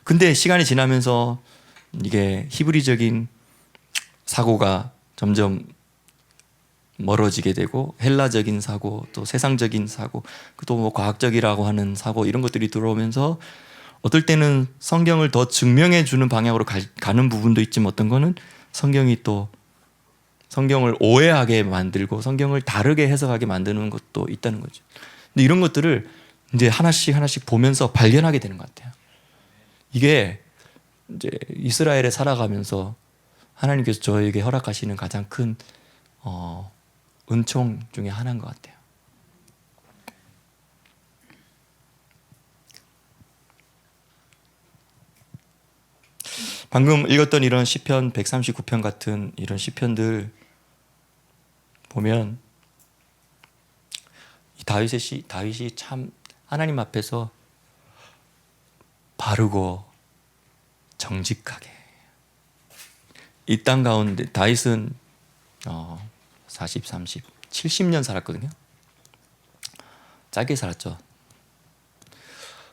근데 시간이 지나면서 이게 히브리적인 사고가 점점 멀어지게 되고 헬라적인 사고 또 세상적인 사고 또 뭐 과학적이라고 하는 사고 이런 것들이 들어오면서 어떨 때는 성경을 더 증명해 주는 방향으로 가는 부분도 있지만 어떤 거는 성경이 또 성경을 오해하게 만들고 성경을 다르게 해석하게 만드는 것도 있다는 거죠. 근데 이런 것들을 이제 하나씩 보면서 발견하게 되는 것 같아요. 이게 이제 이스라엘에 살아가면서 하나님께서 저에게 허락하시는 가장 큰 은총 중에 하나인 것 같아요. 방금 읽었던 이런 시편 139편 같은 이런 시편들 보면 다윗이 참 하나님 앞에서 바르고 정직하게 이 땅 가운데 다윗은 40, 30, 70년 살았거든요. 짧게 살았죠.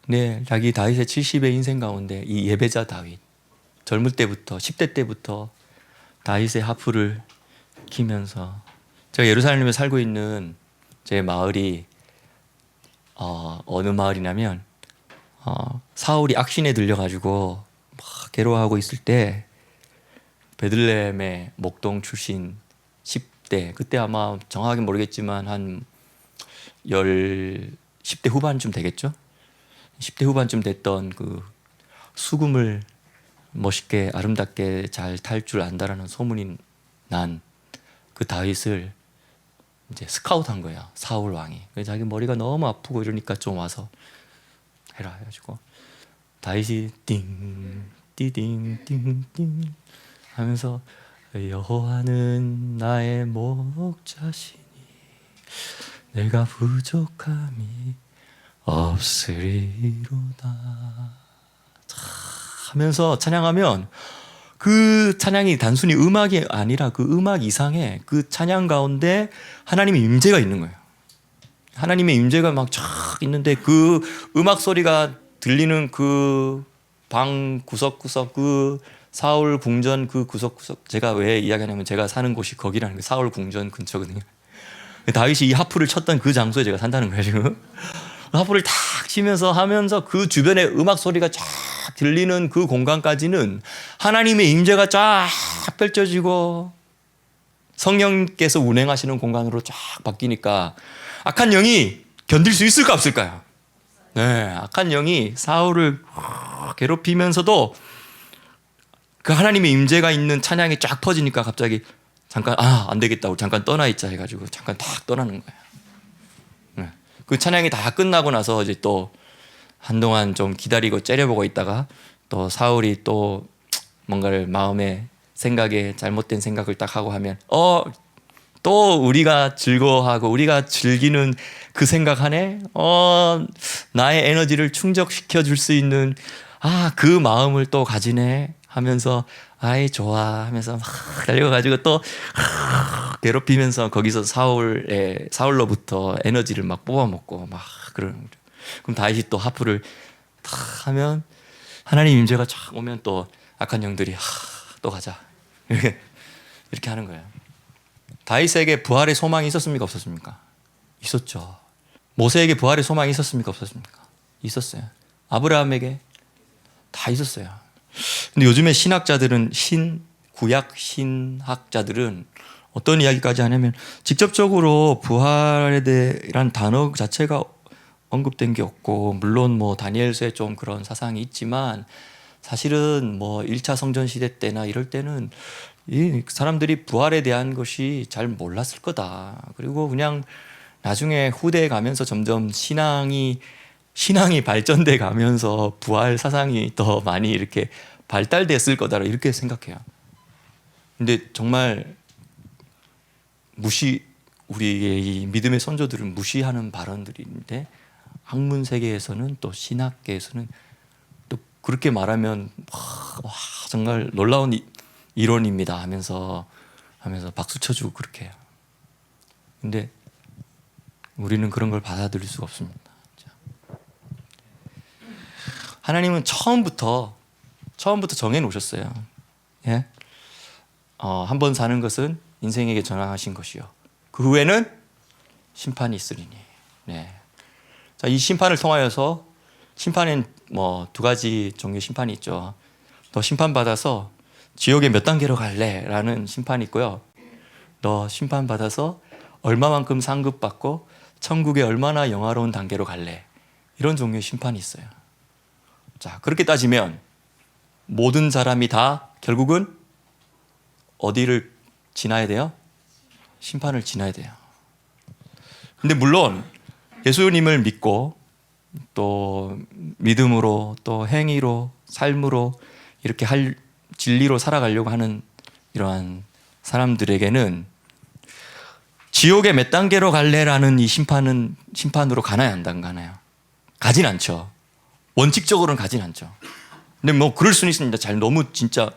근데 자기 다윗의 70의 인생 가운데 이 예배자 다윗 젊을 때부터 10대 때부터 다윗의 하프를 키면서 제가 예루살렘에 살고 있는 제 마을이 어느 마을이냐면 사울이 악신에 들려가지고 막 괴로워하고 있을 때 베들레헴의 목동 출신 10대 그때 아마 정확하게 모르겠지만 한 10대 후반쯤 되겠죠. 10대 후반쯤 됐던 그 수금을 멋있게 아름답게 잘 탈 줄 안다라는 소문이 난 그 다윗을 이제 스카우트한 거예요. 사울 왕이. 그래서 자기 머리가 너무 아프고 이러니까 좀 와서 해라 해가지고 다윗이 띵 띠딩 띵띵 하면서 여호와는 나의 목자시니 내가 부족함이 없으리로다 하면서 찬양하면 그 찬양이 단순히 음악이 아니라 그 음악 이상의 그 찬양 가운데 하나님의 임재가 있는 거예요. 하나님의 임재가 막 쫙 있는데 그 음악 소리가 들리는 그 방 구석구석 그 사울 궁전 그 구석구석 제가 왜 이야기하냐면 제가 사는 곳이 거기라는 게 사울 궁전 근처거든요. 다윗이 이 하프를 쳤던 그 장소에 제가 산다는 거예요 지금. 하프를 탁 치면서 하면서 그 주변에 음악 소리가 쫙 들리는 그 공간까지는 하나님의 임재가 쫙 펼쳐지고 성령께서 운행하시는 공간으로 쫙 바뀌니까 악한 영이 견딜 수 있을까 없을까요? 네, 악한 영이 사울을 괴롭히면서도 그 하나님의 임재가 있는 찬양이 쫙 퍼지니까 갑자기 잠깐 안 되겠다 우리 잠깐 떠나 있자 해가지고 잠깐 탁 떠나는 거예요. 네. 그 찬양이 다 끝나고 나서 이제 또 한동안 좀 기다리고 째려보고 있다가 또 사울이 또 뭔가를 마음에 생각에 잘못된 생각을 딱 하고 하면 또 우리가 즐거워하고 우리가 즐기는 그 생각하네 나의 에너지를 충족시켜 줄 수 있는 그 마음을 또 가지네 하면서 아이 좋아 하면서 막 달려가지고 또 괴롭히면서 거기서 사울로부터 에너지를 막 뽑아먹고 막 그러는 거죠. 그럼 다윗이 또 하프를 탁 하면 하나님 임재가 쫙 오면 또 악한 영들이 또 가자 이렇게 하는 거예요. 다윗에게 부활의 소망이 있었습니까? 없었습니까? 있었죠. 모세에게 부활의 소망이 있었습니까? 없었습니까? 있었어요. 아브라함에게 다 있었어요. 근데 요즘에 신학자들은 구약 신학자들은 어떤 이야기까지 하냐면 직접적으로 부활에 대한 단어 자체가 언급된 게 없고, 물론 뭐 다니엘서에 좀 그런 사상이 있지만 사실은 뭐 1차 성전 시대 때나 이럴 때는 이 사람들이 부활에 대한 것이 잘 몰랐을 거다. 그리고 그냥 나중에 후대에 가면서 점점 신앙이 발전돼 가면서 부활 사상이 더 많이 이렇게 발달됐을 거다, 이렇게 생각해요. 근데 정말 우리의 이 믿음의 선조들은 무시하는 발언들인데, 학문 세계에서는 또 신학계에서는 또 그렇게 말하면 와, 정말 놀라운 이론입니다 하면서 박수 쳐주고 그렇게 해요. 근데 우리는 그런 걸 받아들일 수가 없습니다. 하나님은 처음부터 정해 놓으셨어요. 예? 한 번 사는 것은 인생에게 전환하신 것이요, 그 후에는 심판이 있으리니. 네. 자, 이 심판을 통하여서, 심판엔 뭐 두 가지 종류의 심판이 있죠. 너 심판받아서 지옥에 몇 단계로 갈래? 라는 심판이 있고요. 너 심판받아서 얼마만큼 상급받고 천국에 얼마나 영화로운 단계로 갈래? 이런 종류의 심판이 있어요. 자, 그렇게 따지면 모든 사람이 다 결국은 어디를 지나야 돼요? 심판을 지나야 돼요. 근데 물론 예수님을 믿고 또 믿음으로 또 행위로 삶으로 이렇게 진리로 살아가려고 하는 이러한 사람들에게는 지옥에 몇 단계로 갈래라는 이 심판으로 가나요, 안 가나요? 가진 않죠. 원칙적으로는 가진 않죠. 근데 뭐 그럴 수는 있습니다. 너무 진짜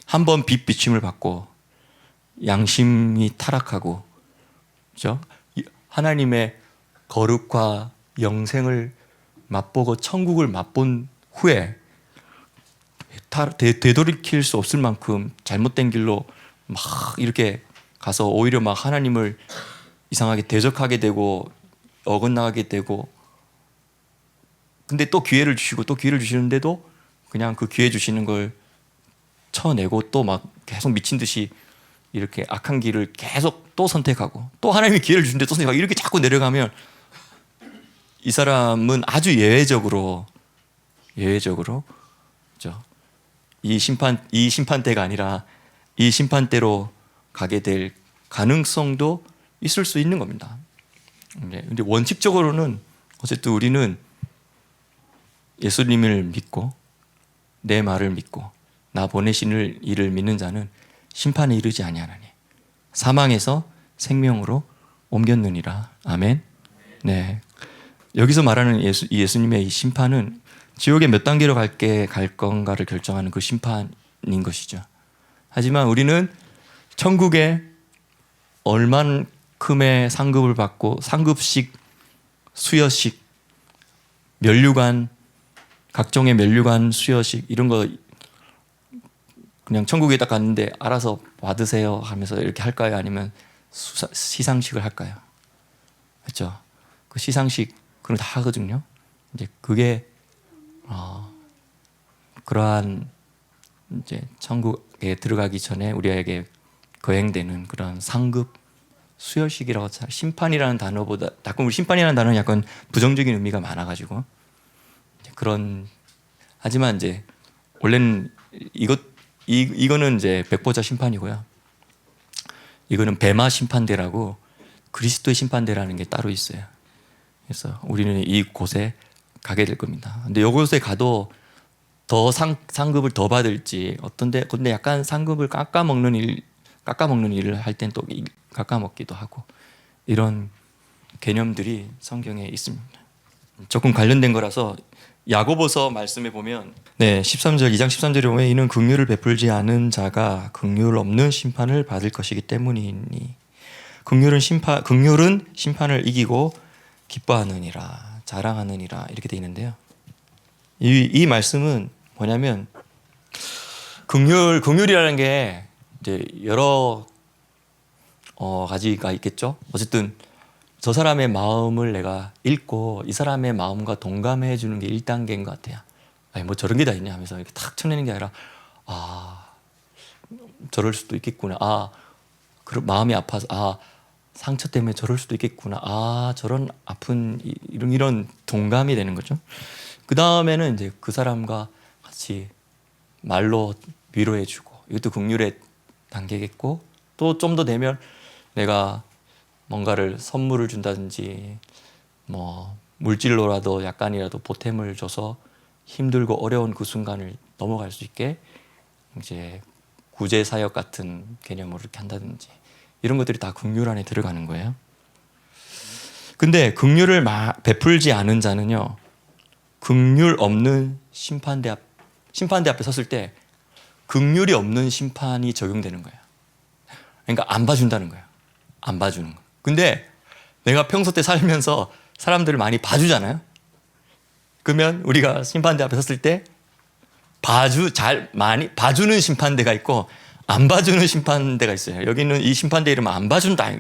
한 번 비침을 받고 양심이 타락하고, 그렇죠? 하나님의 거룩과 영생을 맛보고 천국을 맛본 후에 되돌이킬 수 없을 만큼 잘못된 길로 막 이렇게 가서 오히려 막 하나님을 이상하게 대적하게 되고 어긋나게 되고, 근데 또 기회를 주시고 또 기회를 주시는데도 그냥 그 기회 주시는 걸 쳐내고 또 막 계속 미친 듯이 이렇게 악한 길을 계속 또 선택하고, 또 하나님이 기회를 주는데 또 선택하고, 이렇게 자꾸 내려가면 이 사람은 아주 예외적으로 그렇죠? 이 심판대가 아니라 이 심판대로 가게 될 가능성도 있을 수 있는 겁니다. 근데 원칙적으로는 어쨌든 우리는 예수님을 믿고 내 말을 믿고 나 보내신 이를 믿는 자는 심판에 이르지 아니하나니 사망에서 생명으로 옮겼느니라. 아멘. 네. 여기서 말하는 예수님의 이 심판은 지옥에 몇 단계로 갈 건가를 결정하는 그 심판인 것이죠. 하지만 우리는 천국에 얼만큼의 상급을 받고 상급식, 수여식, 면류관, 각종의 면류관, 수여식 이런 거 그냥 천국에 딱 갔는데 알아서 받으세요 하면서 이렇게 할까요? 아니면 시상식을 할까요? 그렇죠? 그 시상식 그런 거 다 하거든요. 이제 그게 그러한 이제 천국에 들어가기 전에 우리에게 거행되는 그런 상급 수여식이라고. 심판이라는 단어보다 가끔 우리 심판이라는 단어는 약간 부정적인 의미가 많아가지고 그런. 하지만 이제 원래는 이거는 이제 백보자 심판이고요. 이거는 베마 심판대라고 그리스도의 심판대라는 게 따로 있어요. 그래서 우리는 이곳에 가게 될 겁니다. 근데 이곳에 가도 더 상급을 더 받을지 근데 약간 상급을 깎아먹는 일을 할 땐 또 깎아먹기도 하고 이런 개념들이 성경에 있습니다. 조금 관련된 거라서 야고보서 말씀에 보면 13절 2장 13절에 보면 이는 긍휼을 베풀지 않은 자가 긍휼 없는 심판을 받을 것이기 때문이니 긍휼은 심판을 이기고 기뻐하느니라 자랑하느니라 이렇게 돼 있는데요. 이 말씀은 뭐냐면 긍휼이라는 게 이제 여러 가지가 있겠죠. 어쨌든 저 사람의 마음을 내가 읽고 이 사람의 마음과 동감해 주는 게 1단계인 것 같아요. 아니 뭐 저런 게 다 있냐 하면서 이렇게 탁 쳐내는 게 아니라 저럴 수도 있겠구나. 그런 마음이 아파서 상처 때문에 저럴 수도 있겠구나. 저런 아픈 이런 동감이 되는 거죠. 그 다음에는 이제 그 사람과 같이 말로 위로해주고, 이것도 긍휼의 단계겠고, 또 좀 더 되면 내가 뭔가를 선물을 준다든지 뭐 물질로라도 약간이라도 보탬을 줘서 힘들고 어려운 그 순간을 넘어갈 수 있게 이제 구제 사역 같은 개념으로 이렇게 한다든지, 이런 것들이 다 긍휼 안에 들어가는 거예요. 근데 긍휼을 베풀지 않은 자는요, 긍휼 없는 심판대 앞에 섰을 때 긍휼이 없는 심판이 적용되는 거예요. 그러니까 안 봐준다는 거예요. 안 봐주는 거. 근데 내가 평소 때 살면서 사람들을 많이 봐주잖아요. 그러면 우리가 심판대 앞에 섰을 때 많이 봐주는 심판대가 있고 안 봐주는 심판대가 있어요. 여기는 이 심판대 이름은 안 봐준다.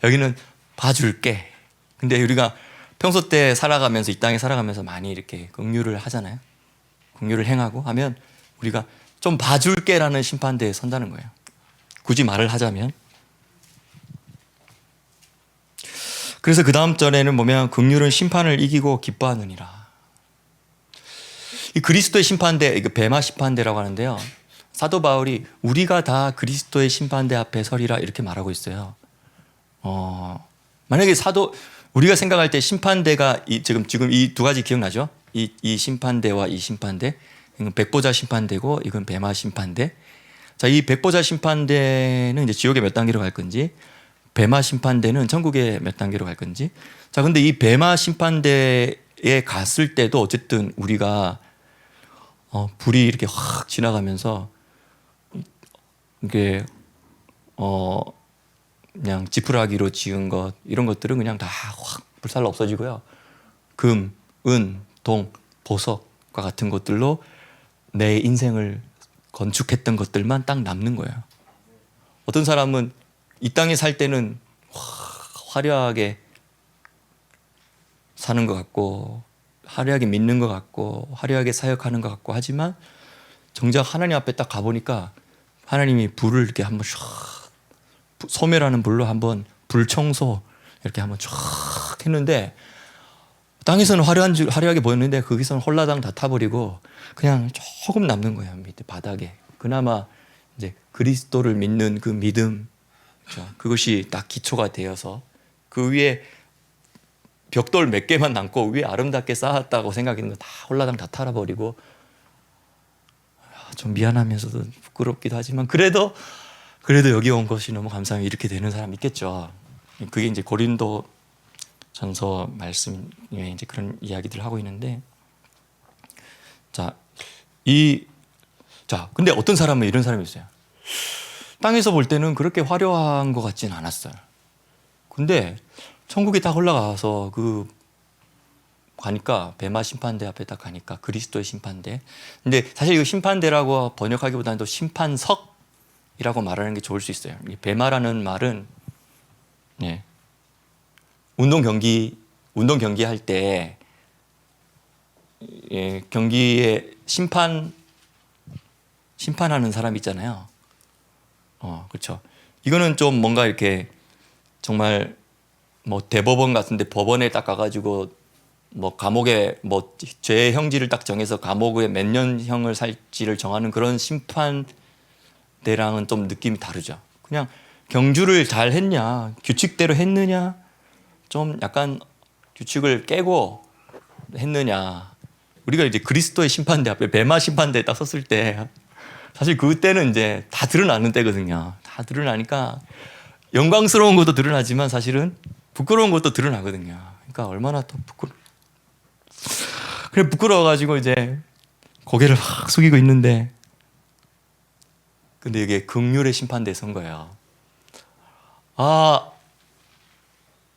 여기는 봐줄게. 근데 우리가 평소 때 살아가면서, 이 땅에 살아가면서 많이 이렇게 긍휼을 하잖아요. 긍휼을 행하고 하면 우리가 좀 봐줄게라는 심판대에 선다는 거예요. 굳이 말을 하자면. 그래서 그 다음 절에는 보면 긍휼은 심판을 이기고 기뻐하느니라. 이 그리스도의 심판대, 이거 베마 심판대라고 하는데요. 사도 바울이 우리가 다 그리스도의 심판대 앞에 서리라 이렇게 말하고 있어요. 만약에 우리가 생각할 때 심판대가 지금 이 두 가지 기억나죠? 이 심판대와 이 심판대. 이건 백보자 심판대고 이건 베마 심판대. 자, 이 백보자 심판대는 이제 지옥에 몇 단계로 갈 건지, 베마 심판대는 천국에 몇 단계로 갈 건지. 자, 근데 이 베마 심판대에 갔을 때도 어쨌든 우리가 불이 이렇게 확 지나가면서 이게 그냥 지푸라기로 지은 것, 이런 것들은 그냥 다 확 불살라 없어지고요. 금, 은, 동, 보석과 같은 것들로 내 인생을 건축했던 것들만 딱 남는 거예요. 어떤 사람은 이 땅에 살 때는 화려하게 사는 것 같고, 화려하게 믿는 것 같고, 화려하게 사역하는 것 같고 하지만 정작 하나님 앞에 딱 가보니까 하나님이 불을 이렇게 한번 소멸하는 불로 한번 불청소 이렇게 한번 쫙 했는데, 땅에서는 화려하게 보였는데 거기서는 홀라당 다 타버리고 그냥 조금 남는 거예요. 밑에 바닥에. 그나마 이제 그리스도를 믿는 그 믿음, 그렇죠? 그것이 딱 기초가 되어서 그 위에 벽돌 몇 개만 남고 위에 아름답게 쌓았다고 생각했는데 다 홀라당 다 타버리고, 좀 미안하면서도 부끄럽기도 하지만 그래도 여기 온 것이 너무 감사하면 이렇게 되는 사람 있겠죠. 그게 이제 고린도 전서 말씀에 이제 그런 이야기들을 하고 있는데, 근데 어떤 사람은 이런 사람이 있어요. 땅에서 볼 때는 그렇게 화려한 것 같진 않았어요. 근데 천국에 딱 올라가서 가니까 베마 심판대 앞에 딱 가니까 그리스도의 심판대. 근데 사실 이 심판대라고 번역하기보다는 또 심판석이라고 말하는 게 좋을 수 있어요. 이 베마라는 말은 운동 경기 할 때 경기에 심판하는 사람 있잖아요. 그렇죠. 이거는 좀 뭔가 이렇게 정말 뭐 대법원 같은데 법원에 딱 가가지고 뭐 감옥에 뭐 죄 형질을 딱 정해서 감옥에 몇 년형을 살지를 정하는 그런 심판대랑은 좀 느낌이 다르죠. 그냥 경주를 잘 했냐, 규칙대로 했느냐, 좀 약간 규칙을 깨고 했느냐. 우리가 이제 그리스도의 심판대 앞에 베마 심판대에 딱 섰을 때 사실 그때는 이제 다 드러나는 때거든요. 다 드러나니까 영광스러운 것도 드러나지만 사실은 부끄러운 것도 드러나거든요. 그러니까 얼마나 더 그래 부끄러워가지고 이제 고개를 확 숙이고 있는데, 근데 이게 긍휼의 심판대에 선 거예요.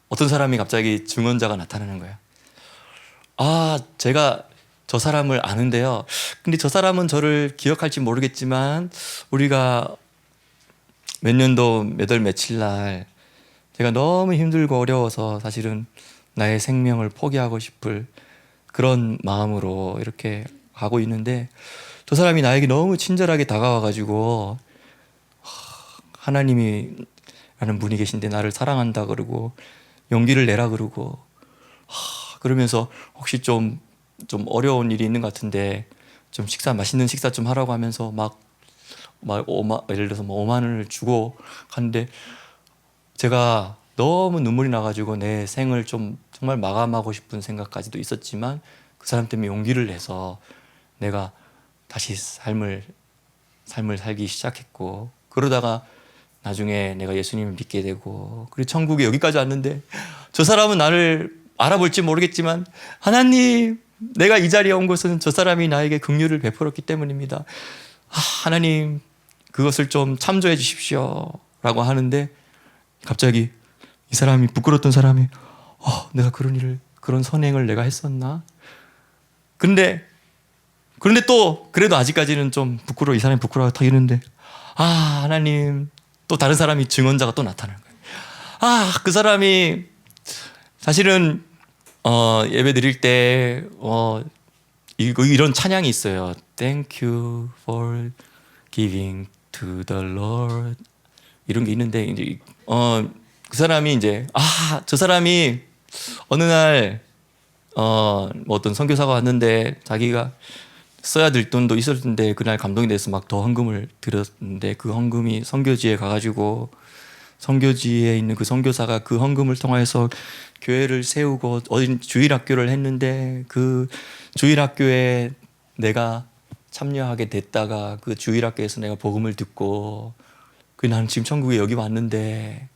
어떤 사람이 갑자기 증언자가 나타나는 거예요. 제가 저 사람을 아는데요. 근데 저 사람은 저를 기억할지 모르겠지만 우리가 몇 년도 몇 월 며칠 날 제가 너무 힘들고 어려워서 사실은 나의 생명을 포기하고 싶을 그런 마음으로 이렇게 하고 있는데, 저 사람이 나에게 너무 친절하게 다가와가지고 하나님이 라는 분이 계신데 나를 사랑한다 그러고 용기를 내라 그러고, 그러면서 혹시 좀 어려운 일이 있는 것 같은데 좀 맛있는 식사 좀 하라고 하면서 막 예를 들어서 뭐 5만 원을 주고 갔는데, 제가 너무 눈물이 나가지고 내 생을 좀 정말 마감하고 싶은 생각까지도 있었지만, 그 사람 때문에 용기를 내서 내가 다시 삶을 살기 시작했고, 그러다가 나중에 내가 예수님을 믿게 되고, 그리고 천국에 여기까지 왔는데, 저 사람은 나를 알아볼지 모르겠지만 하나님, 내가 이 자리에 온 것은 저 사람이 나에게 긍휼을 베풀었기 때문입니다. 하나님, 그것을 좀 참조해 주십시오 라고 하는데, 갑자기 이 사람이, 부끄러웠던 사람이 내가 그런 선행을 내가 했었나? 그런데 또 그래도 아직까지는 좀 이 사람이 부끄러워 터이는데, 하나님, 또 다른 사람이 증언자가 또 나타나는 거예요. 그 사람이 사실은 예배 드릴 때 이런 찬양이 있어요. Thank you for giving to the Lord, 이런 게 있는데, 이제 그 사람이 이제 저 사람이 어느 날 뭐 어떤 선교사가 왔는데 자기가 써야 될 돈도 있었는데 그날 감동이 돼서 막 더 헌금을 드렸는데, 그 헌금이 선교지에 가가지고 선교지에 있는 그 선교사가 그 헌금을 통해서 교회를 세우고 어린 주일학교를 했는데, 그 주일학교에 내가 참여하게 됐다가 그 주일학교에서 내가 복음을 듣고, 나는 지금 천국에 여기 왔는데,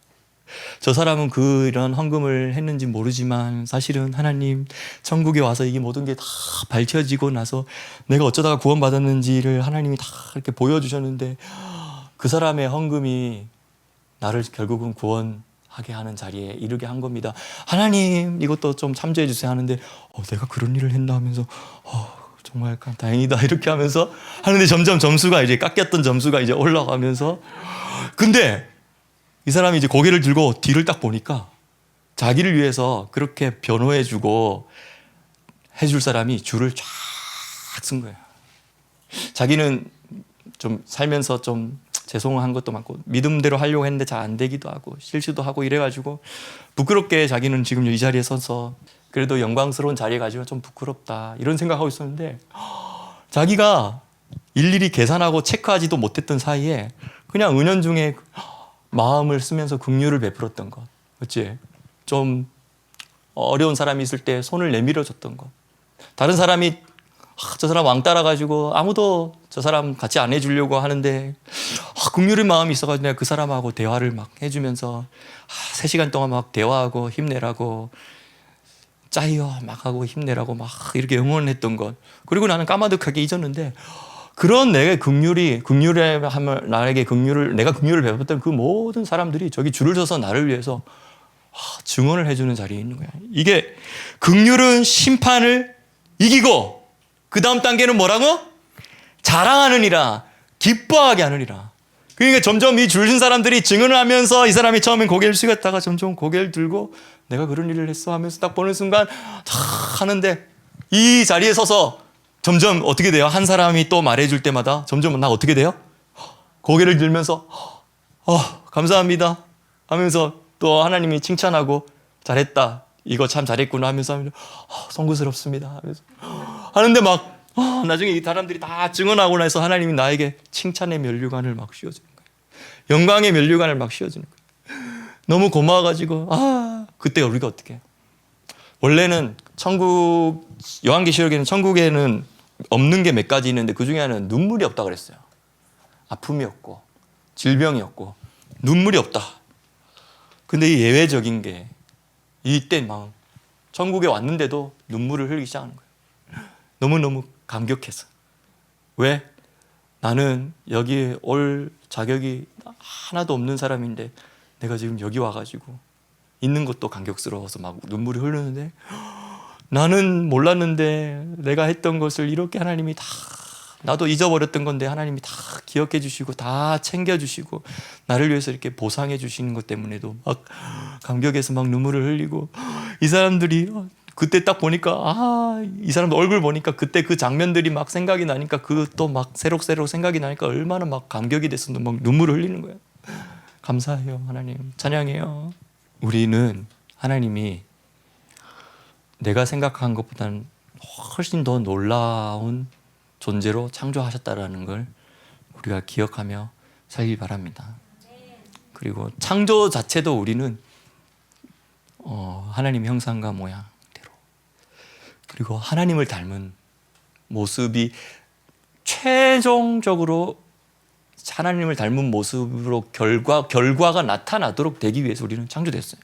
저 사람은 이런 헌금을 했는지 모르지만 사실은 하나님, 천국에 와서 이게 모든 게 다 밝혀지고 나서 내가 어쩌다가 구원받았는지를 하나님이 다 이렇게 보여주셨는데, 그 사람의 헌금이 나를 결국은 구원하게 하는 자리에 이르게 한 겁니다. 하나님, 이것도 좀 참조해 주세요 하는데, 내가 그런 일을 했나 하면서 정말 다행이다 이렇게 하면서 하는데, 점점 점수가 이제 깎였던 점수가 이제 올라가면서, 근데 이 사람이 이제 고개를 들고 뒤를 딱 보니까 자기를 위해서 그렇게 변호해주고 해줄 사람이 줄을 쫙 쓴 거예요. 자기는 좀 살면서 좀 죄송한 것도 많고 믿음대로 하려고 했는데 잘 안 되기도 하고 실수도 하고 이래가지고 부끄럽게 자기는 지금 이 자리에 서서 그래도 영광스러운 자리에 가지고 좀 부끄럽다 이런 생각하고 있었는데, 자기가 일일이 계산하고 체크하지도 못했던 사이에 그냥 은연중에 마음을 쓰면서 긍휼을 베풀었던 것, 그렇지? 좀 어려운 사람이 있을 때 손을 내밀어 줬던 것, 다른 사람이 저 사람 왕따라 가지고 아무도 저 사람 같이 안 해주려고 하는데 긍휼의 마음이 있어가지고 내가 그 사람하고 대화를 막 해주면서 3시간 동안 막 대화하고 힘내라고, 짜요 막 하고 힘내라고 막 이렇게 응원했던 것, 그리고 나는 까마득하게 잊었는데, 그런 내게 나에게 내가 긍휼을 베풀었던 그 모든 사람들이 저기 줄을 서서 나를 위해서 증언을 해주는 자리에 있는 거야. 이게 긍휼은 심판을 이기고 그 다음 단계는 뭐라고? 자랑하느니라, 기뻐하게 하느니라. 그러니까 점점 이 줄 선 사람들이 증언을 하면서, 이 사람이 처음엔 고개를 숙였다가 점점 고개를 들고 내가 그런 일을 했어 하면서 딱 보는 순간 하는데, 이 자리에 서서 점점 어떻게 돼요? 한 사람이 또 말해줄 때마다 점점 나 어떻게 돼요? 고개를 들면서 감사합니다 하면서 또 하나님이 칭찬하고 잘했다, 이거 참 잘했구나 하면서 송구스럽습니다 하면서 하는데, 막 나중에 이 사람들이 다 증언하고 나서 하나님이 나에게 칭찬의 면류관을 막 씌워주는 거예요. 영광의 면류관을 막 씌워주는 거예요. 너무 고마워가지고 그때 우리가 어떻게 해요? 원래는 요한계시록에는 천국에는 없는 게 몇 가지 있는데 그 중에 하나는 눈물이 없다 그랬어요. 아픔이 없고 질병이 없고 눈물이 없다. 근데 이 예외적인 게 이때 막 천국에 왔는데도 눈물을 흘리기 시작하는 거예요. 너무너무 감격해서. 왜? 나는 여기 올 자격이 하나도 없는 사람인데 내가 지금 여기 와가지고 있는 것도 감격스러워서 막 눈물이 흐르는데, 나는 몰랐는데 내가 했던 것을 이렇게 하나님이 다 나도 잊어버렸던 건데 하나님이 다 기억해 주시고 다 챙겨 주시고 나를 위해서 이렇게 보상해 주시는 것 때문에도 막 감격해서 막 눈물을 흘리고, 이 사람들이 그때 딱 보니까 이 사람들 얼굴 보니까 그때 그 장면들이 막 생각이 나니까 그것도 막 새록새록 생각이 나니까 얼마나 막 감격이 됐어. 막 눈물을 흘리는 거야. 감사해요 하나님, 찬양해요. 우리는 하나님이 내가 생각한 것보다는 훨씬 더 놀라운 존재로 창조하셨다라는 걸 우리가 기억하며 살기 바랍니다. 그리고 창조 자체도 우리는 하나님의 형상과 모양대로, 그리고 하나님을 닮은 모습이 최종적으로 하나님을 닮은 모습으로 결과가 나타나도록 되기 위해서 우리는 창조됐어요.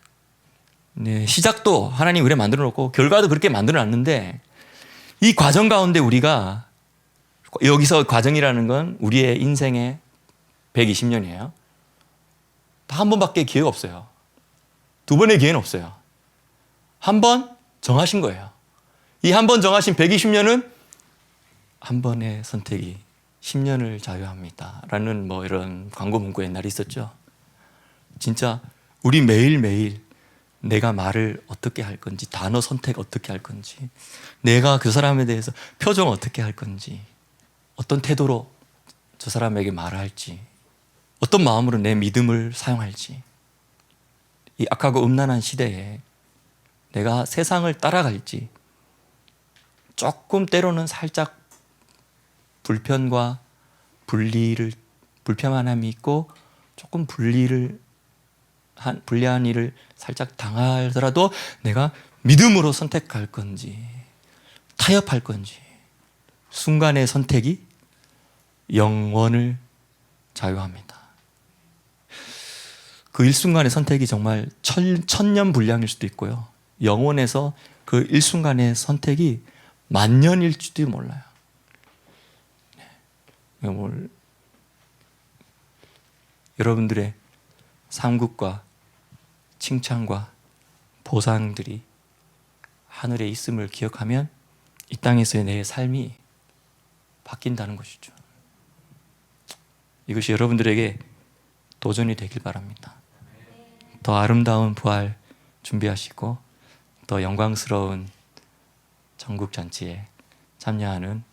네, 시작도 하나님 그래 만들어 놓고 결과도 그렇게 만들어 놨는데, 이 과정 가운데 우리가, 여기서 과정이라는 건 우리의 인생의 120년이에요. 다 한 번밖에 기회가 없어요. 두 번의 기회는 없어요. 한 번 정하신 거예요. 이 한 번 정하신 120년은 한 번의 선택이 10년을 자유합니다 라는 뭐 이런 광고 문구 옛날에 있었죠. 진짜 우리 매일매일 내가 말을 어떻게 할 건지, 단어 선택 어떻게 할 건지, 내가 그 사람에 대해서 표정 어떻게 할 건지, 어떤 태도로 저 사람에게 말할지, 어떤 마음으로 내 믿음을 사용할지, 이 악하고 음란한 시대에 내가 세상을 따라갈지, 조금 때로는 살짝 불편과 불편함이 있고 조금 불리한 일을 살짝 당하더라도 내가 믿음으로 선택할 건지 타협할 건지, 순간의 선택이 영원을 자유합니다. 그 일순간의 선택이 정말 천년분량일 수도 있고요, 영원에서 그 일순간의 선택이 만년일지도 몰라요. 여러분들의 상급과 칭찬과 보상들이 하늘에 있음을 기억하면 이 땅에서의 내 삶이 바뀐다는 것이죠. 이것이 여러분들에게 도전이 되길 바랍니다. 더 아름다운 부활 준비하시고 더 영광스러운 전국잔치에 참여하는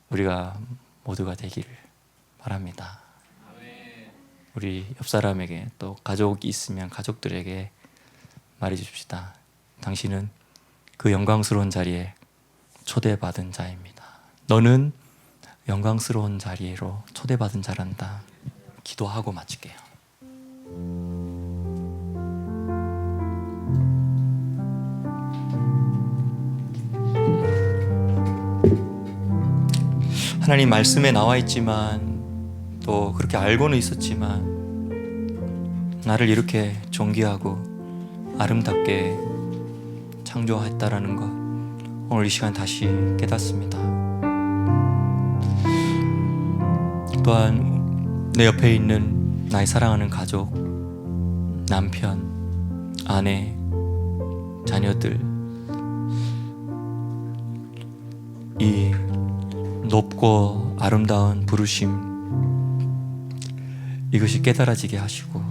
우리가 모두가 되기를 바랍니다. 우리 옆 사람에게, 또 가족이 있으면 가족들에게 말해 주십시다. 당신은 그 영광스러운 자리에 초대받은 자입니다. 너는 영광스러운 자리로 초대받은 자란다. 기도하고 마칠게요. 하나님 말씀에 나와 있지만, 또 그렇게 알고는 있었지만 나를 이렇게 존귀하고 아름답게 창조했다라는 것, 오늘 이 시간 다시 깨닫습니다. 또한 내 옆에 있는 나의 사랑하는 가족, 남편, 아내, 자녀들, 이 높고 아름다운 부르심, 이것이 깨달아지게 하시고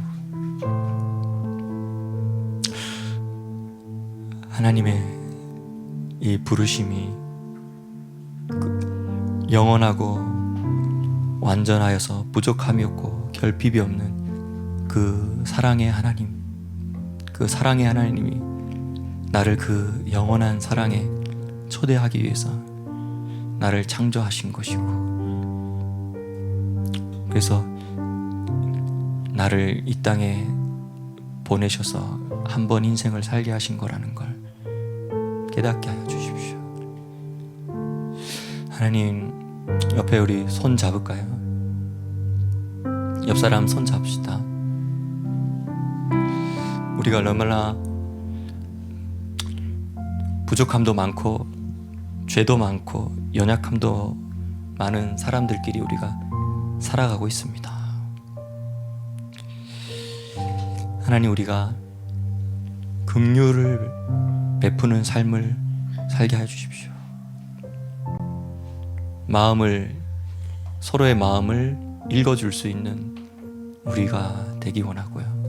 하나님의 이 부르심이 영원하고 완전하여서 부족함이 없고 결핍이 없는 그 사랑의 하나님, 그 사랑의 하나님이 나를 그 영원한 사랑에 초대하기 위해서 나를 창조하신 것이고, 그래서 나를 이 땅에 보내셔서 한 번 인생을 살게 하신 거라는 걸 깨닫게 하여 주십시오. 하나님, 옆에 우리 손 잡을까요? 옆 사람 손 잡읍시다. 우리가 얼마나 부족함도 많고 죄도 많고 연약함도 많은 사람들끼리 우리가 살아가고 있습니다. 하나님, 우리가 긍휼을 베푸는 삶을 살게 해 주십시오. 마음을 서로의 마음을 읽어줄 수 있는 우리가 되기 원하고요.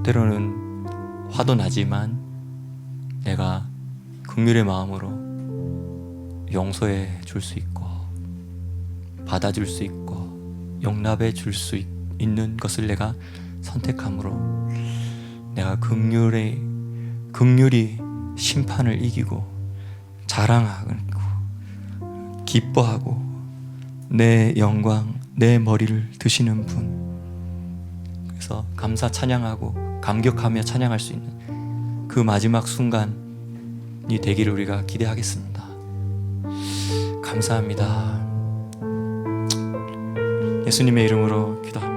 때로는 화도 나지만 내가 긍휼의 마음으로 용서해 줄 수 있고 받아줄 수 있고 용납해 줄 수 있는 것을 내가 선택함으로 내가 긍휼히 심판을 이기고 자랑하고 기뻐하고 내 영광, 내 머리를 드시는 분, 그래서 감사 찬양하고 감격하며 찬양할 수 있는 그 마지막 순간이 되기를 우리가 기대하겠습니다. 감사합니다. 예수님의 이름으로 기도합니다.